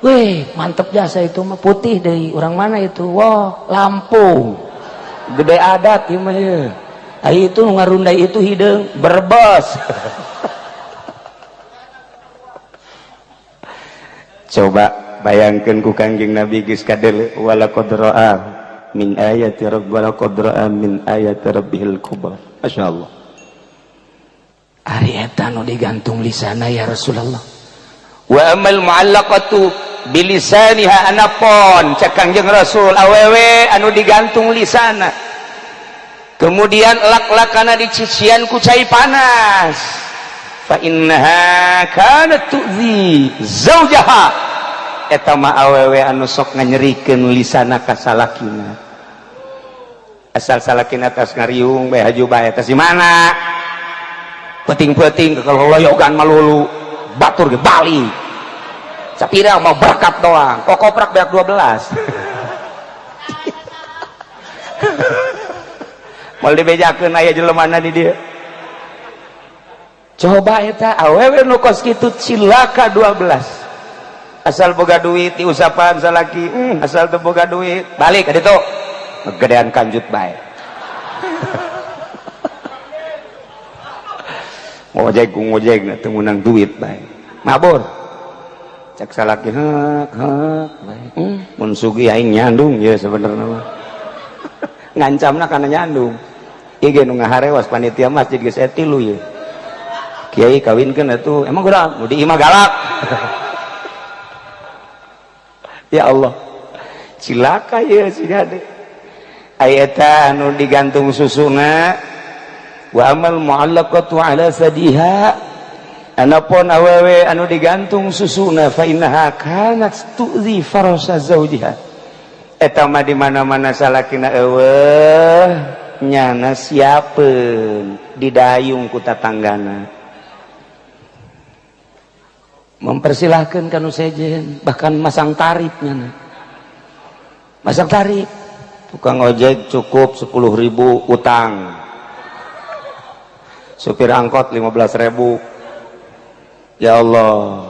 S2: Weh, mantep jasa itu mah putih deui. Urang mana itu? Wah, Lampung. Gede adat ieu mah ye. Ai itu nu ngarundai itu hideung Brebes. Coba bayangkeun ku Kangjeng Nabi geus kadeuleu wala qadra'a min ayati rabbana qadra'a min ayati rabbihil kubra. Masya Allah. Ari eta nu digantung lisana ya Rasulullah. Wa amal mu'allaqatu bilisaniha anapon cek Kangjeng Rasul awewe anu digantung lisana. Kemudian lak-lakana dicician ku cai panas. Fa innaha kanat tu'zi zaujaha. Eta mah awewe anu sok nganyerikeun lisana ka salakina. Asal salakina tas ngariung bae haju bae tas di mana? Peting-peting kalau loyogan malulu batur ge Bali. Sapira mau berkat doang, kok koprak beak 12. Mal dibejakeun aya jelemana di dieu. coba eta awewe nu kos kitu cilaka 12 asal boga duit diusapan salaki asal teu boga duit balik ka ditu gedean kanjut bae ngojek ku ngojek teu meunang duit bae mabur cek salaki hek bae mun sugih aing nyandung ya sebenarnya ngancamna kana nyandung ieu ge nu ngaharewas panitia masjid geus etilu ye kiai kawinkeun atuh emang urang nu di imah galak ya Allah cilaka ya si gade aya eta anu digantung susuna wa amal mu'allaqatu ala sadiha anapun awewe anu digantung susuna fa innaha kanat tu'zi farasa zawjiha eta mah di mana-mana salakina eueuh nyana siapeun didayung ku tatanggana mempersilahkan kanu sejen bahkan masang tarifnya masang tarif tukang ojek cukup 10.000 utang supir angkot 15.000 ya Allah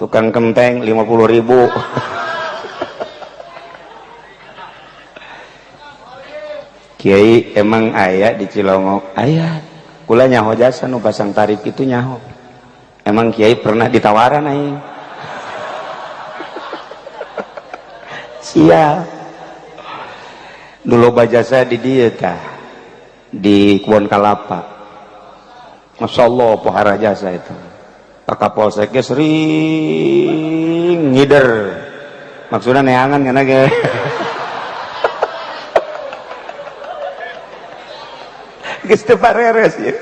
S2: tukang kenteng 50.000 kiai emang aya di Cilongok aya kula nyaho jasa nu pasang tarif itu nyaho emang kiai pernah ditawaran aing sia dulu bajasa di dieu tah di Kebon Kalapa Masya Allah pohara jasa itu Pak Kapolsek sering ngider maksudnya neangan kana ge geus teu pareres ya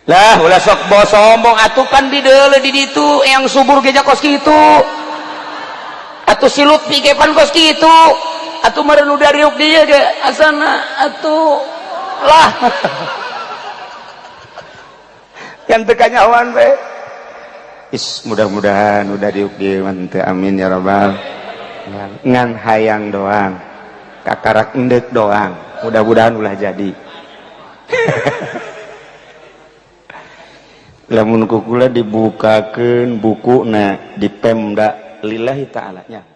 S2: lah ulah sok bos sombong atuh pan di deule di ditu yang subur geja kos kitu atuh silut pike pan kos kitu atuh meureun nu dariuk dieu ge asana atuh lah yang teu kanyawan we is mudah-mudahan udah diuk dieu teu amin ya rabbal ngan hayang doang kakarak endek doang mudah-mudahan ulah jadi lamun kukula dibukakeun bukuna di Pemda lillahi ta'ala nya